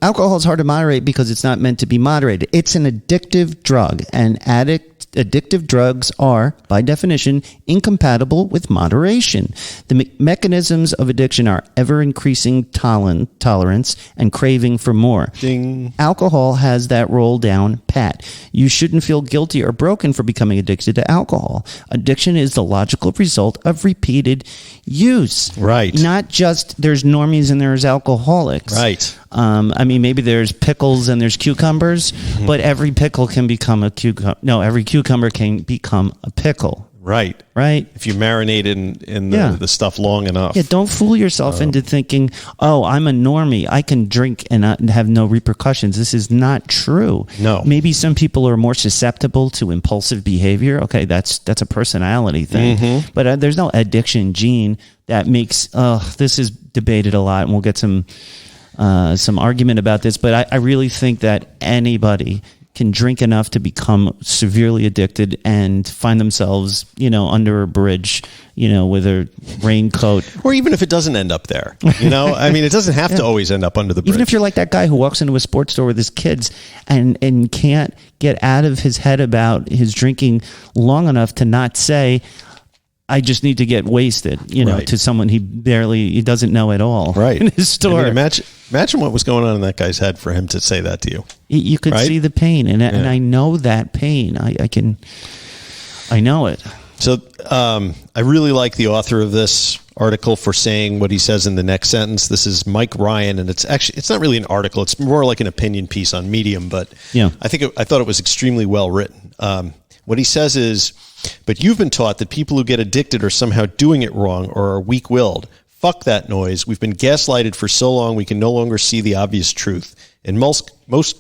Alcohol is hard to moderate because it's not meant to be moderated. It's an addictive drug, and addictive drugs are, by definition, incompatible with moderation. The mechanisms of addiction are ever-increasing tolerance and craving for more. Ding. Alcohol has that roll down pat. You shouldn't feel guilty or broken for becoming addicted to alcohol. Addiction is the logical result of repeated use. Right. Not just there's normies and there's alcoholics. Right. I mean, maybe there's pickles and there's cucumbers, but every pickle can become a cucumber. No, every cucumber can become a pickle. Right. Right. If you marinate in the stuff long enough. Yeah, don't fool yourself into thinking, oh, I'm a normie. I can drink and not have no repercussions. This is not true. No. Maybe some people are more susceptible to impulsive behavior. Okay, that's a personality thing. Mm-hmm. But there's no addiction gene that makes, this is debated a lot, and we'll get some argument about this, but I really think that anybody can drink enough to become severely addicted and find themselves, under a bridge, with a raincoat. Or even if it doesn't end up there, I mean, it doesn't have to always end up under the bridge. Even if you're like that guy who walks into a sports store with his kids and can't get out of his head about his drinking long enough to not say, I just need to get wasted, right. to someone he doesn't know at all. Right. In his store. I mean, imagine what was going on in that guy's head for him to say that to you. You could see the pain, and I know that pain. I know it. So I really like the author of this article for saying what he says in the next sentence. This is Mike Ryan, and it's not really an article. It's more like an opinion piece on Medium, but I thought it was extremely well written. What he says is, but you've been taught that people who get addicted are somehow doing it wrong or are weak-willed. Fuck that noise. We've been gaslighted for so long we can no longer see the obvious truth. In most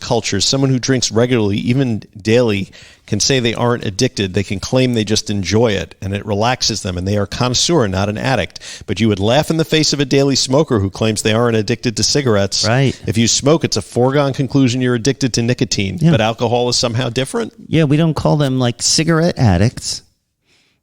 cultures, someone who drinks regularly, even daily, can say they aren't addicted. They can claim they just enjoy it, and it relaxes them, and they are a connoisseur, not an addict. But you would laugh in the face of a daily smoker who claims they aren't addicted to cigarettes. Right. If you smoke, it's a foregone conclusion you're addicted to nicotine. Yeah. But alcohol is somehow different? Yeah, we don't call them like cigarette addicts.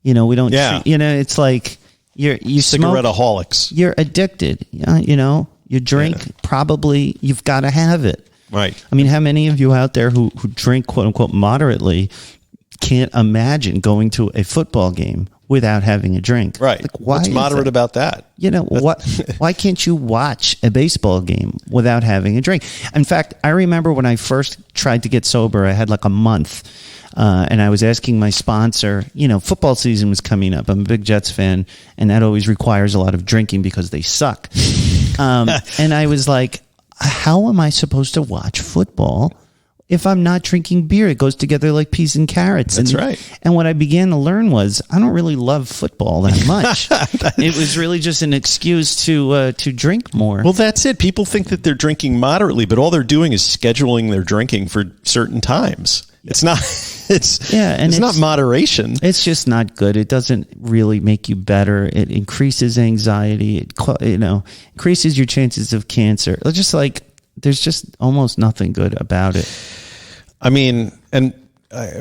We don't it's like you smoke, cigarette-aholics. You're addicted. You drink, probably you've got to have it. Right. I mean, how many of you out there who drink, quote unquote, moderately can't imagine going to a football game without having a drink? Right. Like, why What's moderate about that? Why can't you watch a baseball game without having a drink? In fact, I remember when I first tried to get sober, I had like a month. And I was asking my sponsor, football season was coming up. I'm a big Jets fan, and that always requires a lot of drinking because they suck. And I was like, how am I supposed to watch football if I'm not drinking beer? It goes together like peas and carrots. That's right. And what I began to learn was I don't really love football that much. It was really just an excuse to drink more. Well, that's it. People think that they're drinking moderately, but all they're doing is scheduling their drinking for certain times. It's not. It's not moderation. It's just not good. It doesn't really make you better. It increases anxiety. It increases your chances of cancer. It's just like there's just almost nothing good about it. I mean, and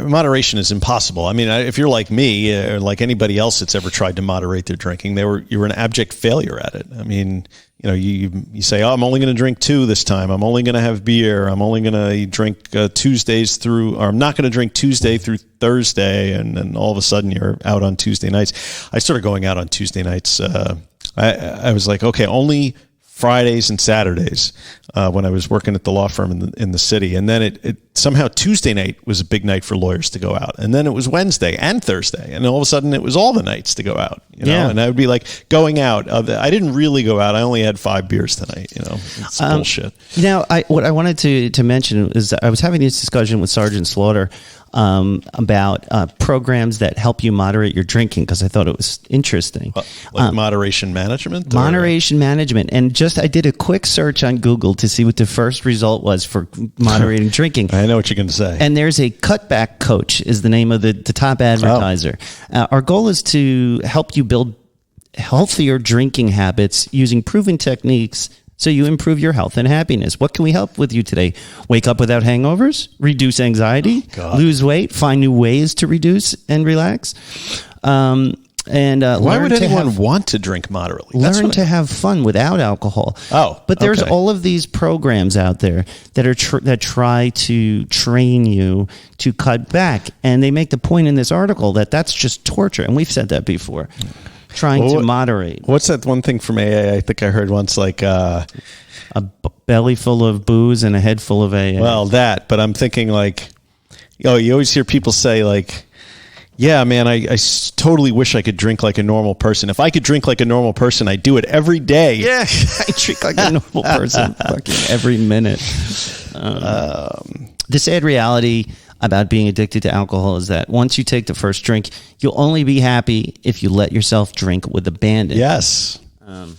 moderation is impossible. I mean, if you're like me or like anybody else that's ever tried to moderate their drinking, you were an abject failure at it. I mean, you say, oh, I'm only going to drink 2 this time. I'm only going to have beer. I'm only going to drink or I'm not going to drink Tuesday through Thursday. And then all of a sudden you're out on Tuesday nights. I started going out on Tuesday nights. I was like, okay, only Fridays and Saturdays when I was working at the law firm in the city. And then it somehow Tuesday night was a big night for lawyers to go out. And then it was Wednesday and Thursday. And all of a sudden it was all the nights to go out. And I would be like going out. I didn't really go out. I only had 5 beers tonight. It's bullshit. What I wanted to mention is that I was having this discussion with Sergeant Slaughter about programs that help you moderate your drinking because I thought it was interesting. Like moderation management? Moderation management. And I did a quick search on Google to see what the first result was for moderating drinking. I know what you're going to say. And there's a cutback coach is the name of the top advertiser. Our goal is to help you build healthier drinking habits using proven techniques so you improve your health and happiness. What can we help with you today? Wake up without hangovers, reduce anxiety, lose weight, find new ways to reduce and relax. Why would anyone want to drink moderately? Learn to have fun without alcohol. But there's all of these programs out there that try to train you to cut back, and they make the point in this article that that's just torture, and we've said that before. Trying to moderate. What's that one thing from AA? I think I heard once, like a belly full of booze and a head full of AA. Well, that, but I'm thinking like, you always hear people say like, yeah, man, I totally wish I could drink like a normal person. If I could drink like a normal person, I'd do it every day. Yeah, I drink like a normal person fucking every minute. The sad reality about being addicted to alcohol is that once you take the first drink, you'll only be happy if you let yourself drink with abandon. Yes. And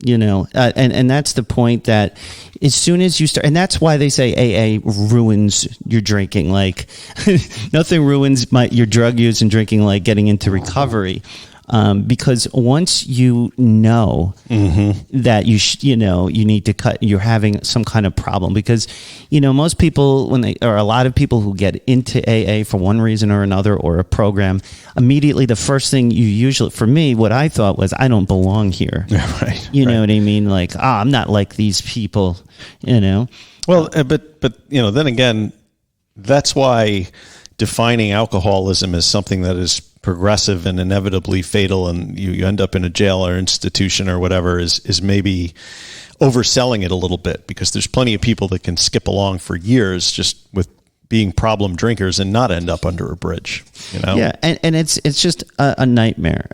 that's the point that as soon as you start, and that's why they say AA ruins your drinking. Like nothing ruins your drug use and drinking like getting into recovery. Because once you know that you need to cut, you're having some kind of problem. Because most people a lot of people who get into AA for one reason or another or a program, immediately the first thing for me, what I thought was I don't belong here. Right. You know what I mean? Like I'm not like these people. Well, but then again, that's why defining alcoholism as something that is progressive and inevitably fatal, and you end up in a jail or institution or whatever is maybe overselling it a little bit, because there's plenty of people that can skip along for years just with being problem drinkers and not end up under a bridge. Yeah, and it's just a nightmare.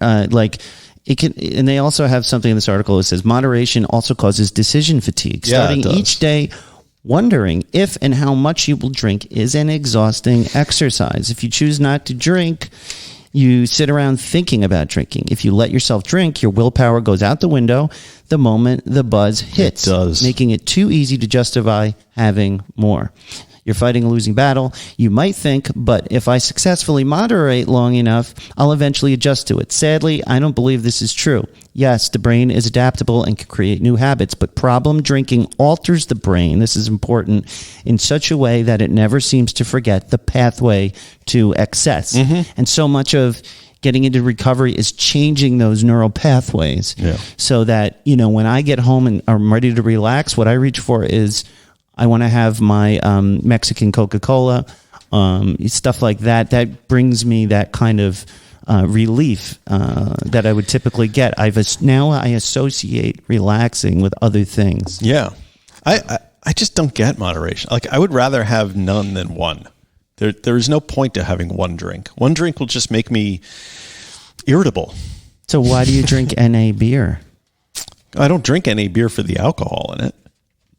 It can, and they also have something in this article that says moderation also causes decision fatigue. Starting each day wondering if and how much you will drink is an exhausting exercise. If you choose not to drink, You sit around thinking about drinking. If you let yourself drink, your willpower goes out the window the moment the buzz hits, making it too easy to justify having more. You're fighting a losing battle. You might think, but if I successfully moderate long enough, I'll eventually adjust to it. Sadly, I don't believe this is true. Yes, the brain is adaptable and can create new habits, but problem drinking alters the brain, this is important, in such a way that it never seems to forget the pathway to excess. And so much of getting into recovery is changing those neural pathways so that, when I get home and I'm ready to relax, what I reach for is I want to have my Mexican Coca-Cola, stuff like that. That brings me that kind of relief that I would typically get. Now I associate relaxing with other things. Yeah. I just don't get moderation. Like, I would rather have none than one. There is no point to having one drink. One drink will just make me irritable. So why do you drink NA beer? I don't drink NA beer for the alcohol in it.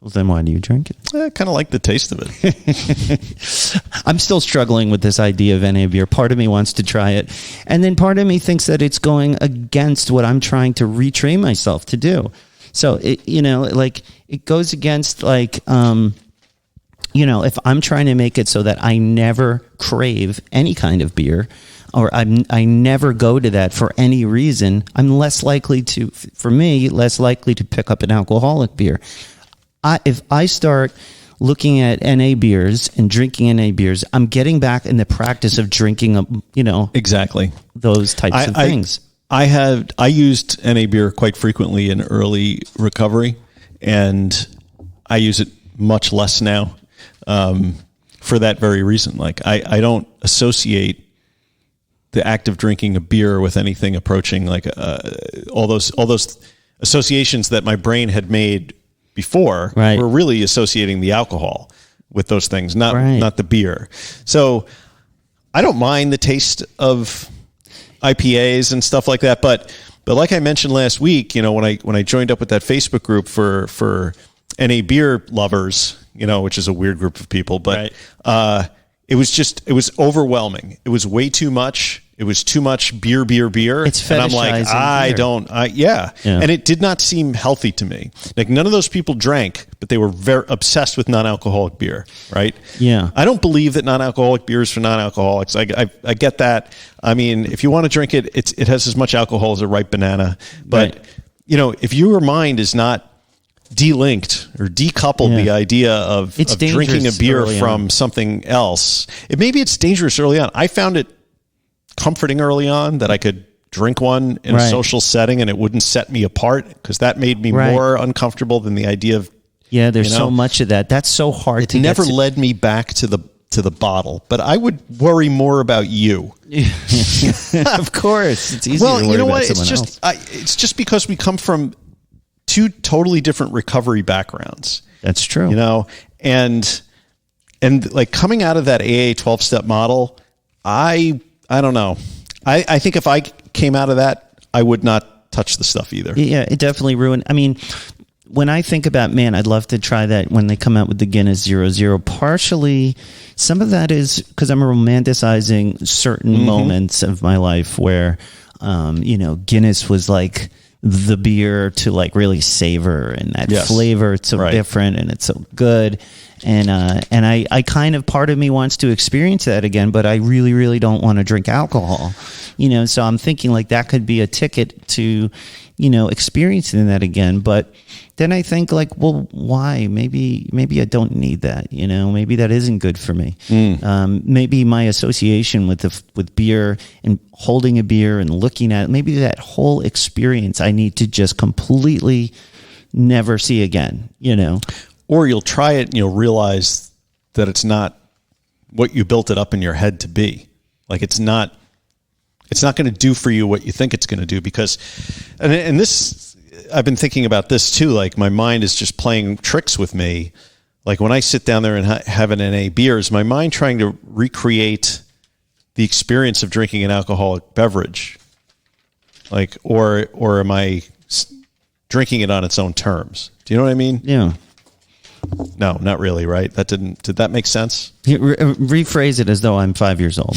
Well, then why do you drink it? I kind of like the taste of it. I'm still struggling with this idea of NA beer. Part of me wants to try it. And then part of me thinks that it's going against what I'm trying to retrain myself to do. So, it goes against, if I'm trying to make it so that I never crave any kind of beer, or I never go to that for any reason, I'm less likely to pick up an alcoholic beer. If I start looking at NA beers and drinking NA beers, I'm getting back in the practice of drinking, exactly those types of things. I used NA beer quite frequently in early recovery, and I use it much less now for that very reason. Like, I don't associate the act of drinking a beer with anything approaching like all those associations that my brain had made before were really associating the alcohol with those things, not the beer. So I don't mind the taste of IPAs and stuff like that, but like I mentioned last week, when I joined up with that Facebook group for NA beer lovers, which is a weird group of people, but it was overwhelming. It was way too much. It was too much beer. It's and I'm like, yeah. And it did not seem healthy to me. Like, none of those people drank, but they were very obsessed with non-alcoholic beer, right? Yeah. I don't believe that non-alcoholic beer is for non-alcoholics. I get that. I mean, if you want to drink it, it has as much alcohol as a ripe banana. But, if your mind is not delinked or decoupled the idea of drinking a beer from something else, maybe it's dangerous early on. I found it comforting early on that I could drink one in a social setting and it wouldn't set me apart, because that made me more uncomfortable than the idea of there's so much of that. That's so hard to never led me back to the bottle. But I would worry more about you. Of course, it's easy to worry about someone else. It's just because we come from two totally different recovery backgrounds. That's true. And like, coming out of that AA 12-step model, I don't know. I think if I came out of that, I would not touch the stuff either. Yeah, it definitely ruined. I mean, when I think about, I'd love to try that when they come out with the Guinness 0.0. Partially, some of that is because I'm romanticizing certain moments of my life where, Guinness was like the beer to like really savor, and that flavor, it's so different and it's so good. And I kind of, part of me wants to experience that again, but I really, really don't want to drink alcohol, so I'm thinking like that could be a ticket to, experiencing that again. But then I think like, well, why? Maybe I don't need that, maybe that isn't good for me. Maybe my association with beer and holding a beer and looking at it, maybe that whole experience I need to just completely never see again, Or you'll try it and you'll realize that it's not what you built it up in your head to be. Like, it's not going to do for you what you think it's going to do, because, and this, I've been thinking about this too. Like, my mind is just playing tricks with me. Like, when I sit down there and have an NA beer, is my mind trying to recreate the experience of drinking an alcoholic beverage? Like, or am I drinking it on its own terms? Do you know what I mean? Yeah. No, not really, right? Did that make sense? Rephrase it as though I'm 5 years old.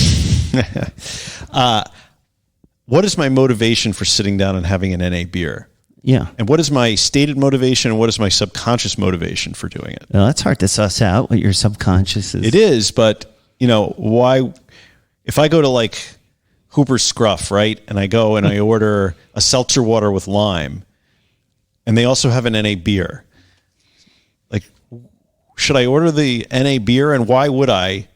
what is my motivation for sitting down and having an NA beer? Yeah. And what is my stated motivation and what is my subconscious motivation for doing it? Well, that's hard to suss out what your subconscious is. It is, but, why... If I go to like Hooper's Scruff, right, and I go and I order a seltzer water with lime, and they also have an NA beer, like, should I order the NA beer, and why would I,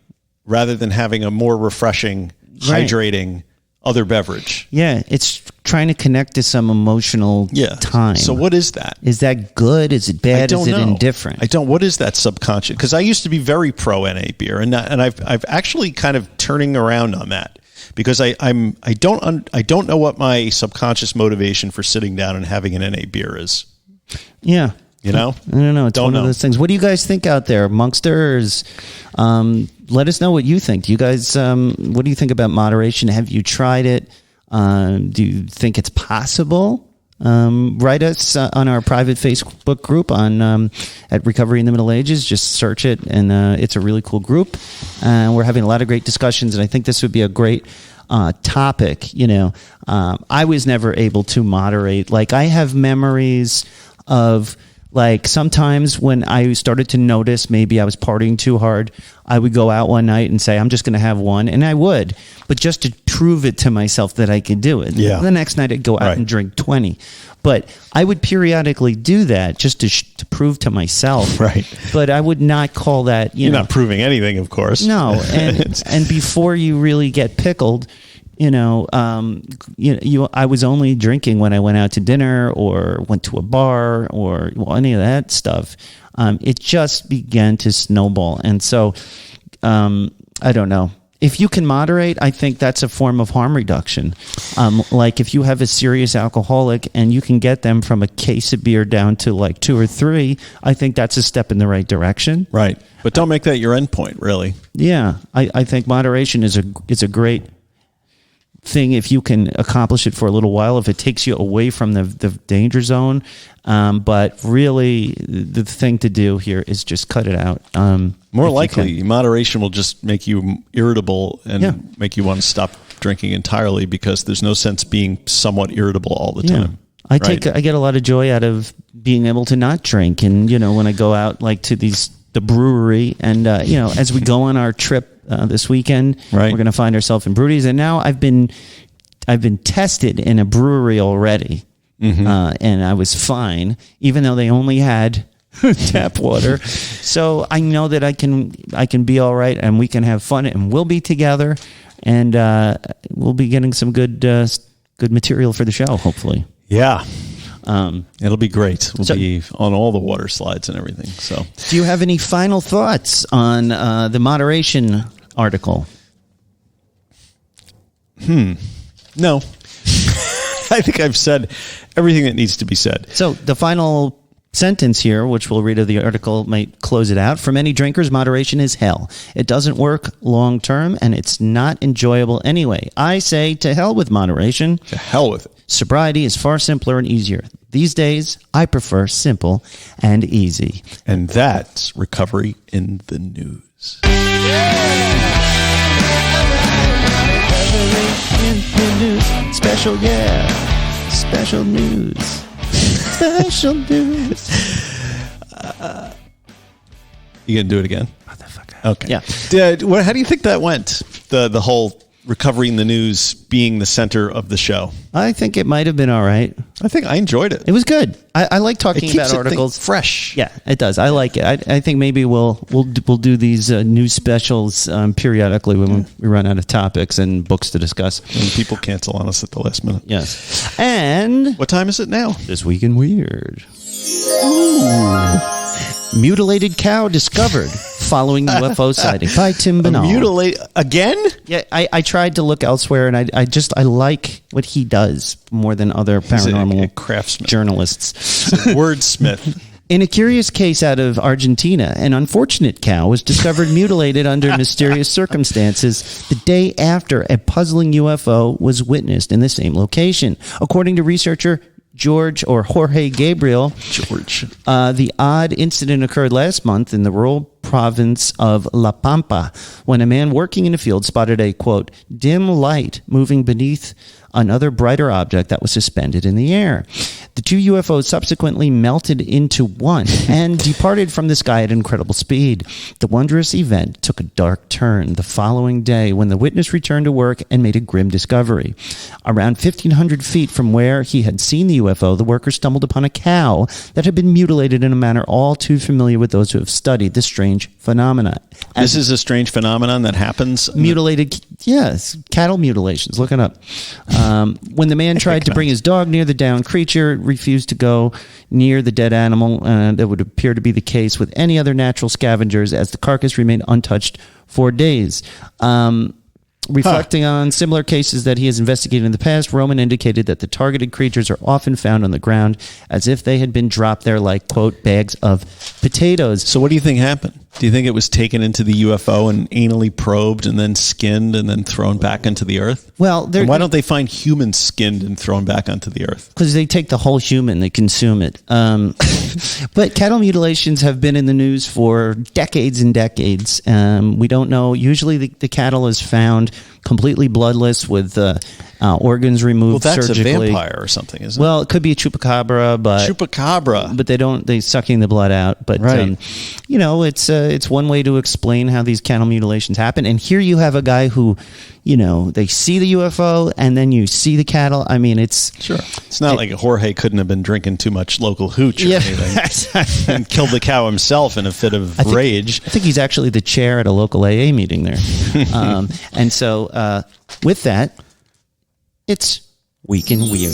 rather than having a more refreshing, hydrating other beverage? Yeah, it's trying to connect to some emotional time. So what is that? Is that good? Is it bad? Is it indifferent? I don't. What is that subconscious? Because I used to be very pro NA beer, and I've actually kind of turning around on that because I don't know what my subconscious motivation for sitting down and having an NA beer is. Yeah. I don't know. It's one know. of those things. What do you guys think out there, Monksters? Let us know what you think. Do you guys? What do you think about moderation? Have you tried it? Do you think it's possible? Write us on our private Facebook group at Recovery in the Middle Ages. Just search it, and it's a really cool group. We're having a lot of great discussions, and I think this would be a great topic. I was never able to moderate. Like, I have memories of, like, sometimes when I started to notice maybe I was partying too hard, I would go out one night and say, I'm just going to have one. And I would, but just to prove it to myself that I could do it. Yeah. The next night I'd go out and drink 20. But I would periodically do that just to prove to myself. Right. But I would not call that, You're not proving anything, of course. No. And before you really get pickled, I was only drinking when I went out to dinner or went to a bar or any of that stuff. It just began to snowball. And so, I don't know. If you can moderate, I think that's a form of harm reduction. Like if you have a serious alcoholic and you can get them from a case of beer down to like 2 or 3, I think that's a step in the right direction. Right. But don't make that your end point, really. Yeah. I think moderation is a great thing if you can accomplish it for a little while, if it takes you away from the danger zone. But really, the thing to do here is just cut it out. More likely, moderation will just make you irritable and make you want to stop drinking entirely because there's no sense being somewhat irritable all the time. I get a lot of joy out of being able to not drink. And, when I go out like to the brewery and, as we go on our trip this weekend, we're going to find ourselves in breweries. And now I've been tested in a brewery already. And I was fine, even though they only had tap water. So I know that I can be all right and we can have fun and we'll be together and we'll be getting some good material for the show, hopefully. Yeah. It'll be great. We'll be on all the water slides and everything. So, do you have any final thoughts on the moderation article? No. I think I've said everything that needs to be said. So the final sentence here, which we'll read of the article, might close it out. For many drinkers, moderation is hell. It doesn't work long term, and it's not enjoyable anyway. I say to hell with moderation. To hell with it. Sobriety is far simpler and easier. These days, I prefer simple and easy. And that's Recovery in the News. Special news. Special news. You gonna do it again? Motherfucker. Okay. Yeah. How do you think that went? The whole Recovery in the News being the center of the show. I think it might have been all right. I think I enjoyed it. It was good. I like talking about it articles. Fresh. Yeah, it does. I like it. I think maybe we'll do these news specials periodically when we run out of topics and books to discuss. When people cancel on us at the last minute. Yes. And what time is it now? This Week in Weird. Ooh. Mutilated cow discovered following UFO sighting by Tim Banal. Mutilate again? Yeah, I tried to look elsewhere, and I like what he does more than other paranormal a craftsman. Journalists. Wordsmith. In a curious case out of Argentina, an unfortunate cow was discovered mutilated under mysterious circumstances the day after a puzzling UFO was witnessed in the same location. According to researcher Jorge Gabriel, the odd incident occurred last month in the rural province of La Pampa when a man working in a field spotted a, quote, dim light moving beneath another brighter object that was suspended in the air. The two UFOs subsequently melted into one and departed from the sky at incredible speed. The wondrous event took a dark turn the following day when the witness returned to work and made a grim discovery. Around 1,500 feet from where he had seen the UFO, the worker stumbled upon a cow that had been mutilated in a manner all too familiar with those who have studied this strange phenomenon. This is a strange phenomenon that happens? Mutilated, yes, cattle mutilations. Look it up. When the man tried to bring his dog near the downed creature, it refused to go near the dead animal. That would appear to be the case with any other natural scavengers, as the carcass remained untouched for days. Reflecting on similar cases that he has investigated in the past, Roman indicated that the targeted creatures are often found on the ground as if they had been dropped there like, quote, bags of potatoes. So what do you think happened? Do you think it was taken into the UFO and anally probed and then skinned and then thrown back into the earth? Well, why don't they find humans skinned and thrown back onto the earth? Because they take the whole human, they consume it. But cattle mutilations have been in the news for decades and decades. We don't know. Usually the cattle is found completely bloodless with organs removed surgically. Well, that's a vampire or something, isn't it? Well, it could be a chupacabra, but they sucking the blood out. But right. It's one way to explain how these cattle mutilations happen. And here you have a guy who, they see the UFO and then you see the cattle. I mean, it's not like Jorge couldn't have been drinking too much local hooch or anything and killed the cow himself in a fit of rage. I think he's actually the chair at a local AA meeting there. And so with that, it's Week in Weird.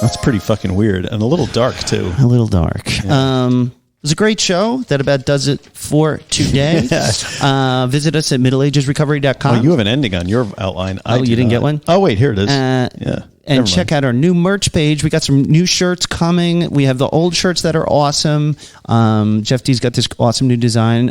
That's pretty fucking weird and a little dark too. A little dark. Yeah. It was a great show. That about does it for today. Visit us at middleagesrecovery.com. Oh, you have an ending on your outline. You didn't get one? Oh, wait, here it is. Yeah. And check out our new merch page. We got some new shirts coming. We have the old shirts that are awesome. Jeff D's got this awesome new design.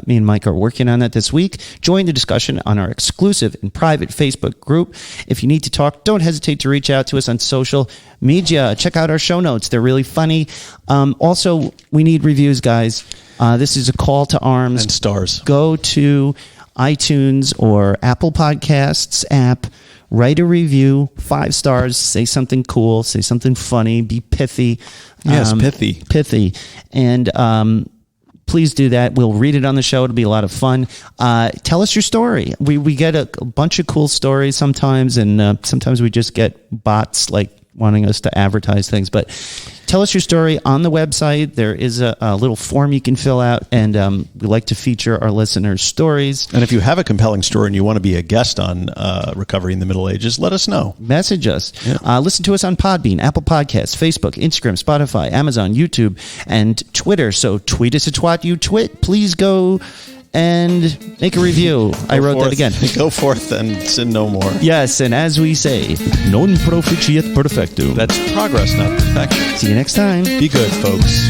Me and Mike are working on that this week. Join the discussion on our exclusive and private Facebook group. If you need to talk, don't hesitate to reach out to us on social media. Check out our show notes. They're really funny. Also, we need reviews, guys. This is a call to arms. And stars. Go to iTunes or Apple Podcasts app. Write a review, 5 stars, say something cool, say something funny, be pithy. Yes, pithy. Pithy. And please do that. We'll read it on the show. It'll be a lot of fun. Tell us your story. We get a bunch of cool stories sometimes, and sometimes we just get bots like wanting us to advertise things. But tell us your story on the website. There is a little form you can fill out, and we like to feature our listeners' stories. And if you have a compelling story and you want to be a guest on Recovery in the Middle Ages, let us know. Message us. Yeah. Listen to us on Podbean, Apple Podcasts, Facebook, Instagram, Spotify, Amazon, YouTube, and Twitter. So tweet us at Twat You Twit. Please go and make a review. I wrote that again. Go forth and sin no more. Yes, and as we say, non proficiat perfectum. That's progress, not perfection. See you next time. Be good, folks.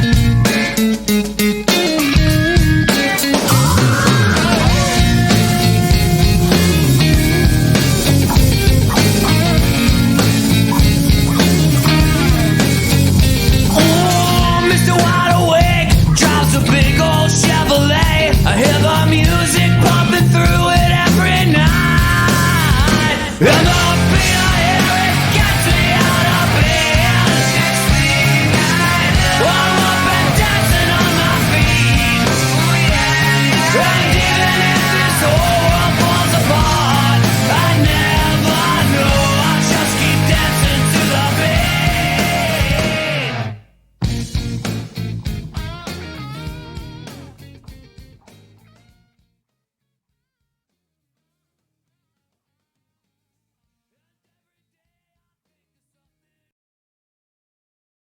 I hear the music pumping through it every night.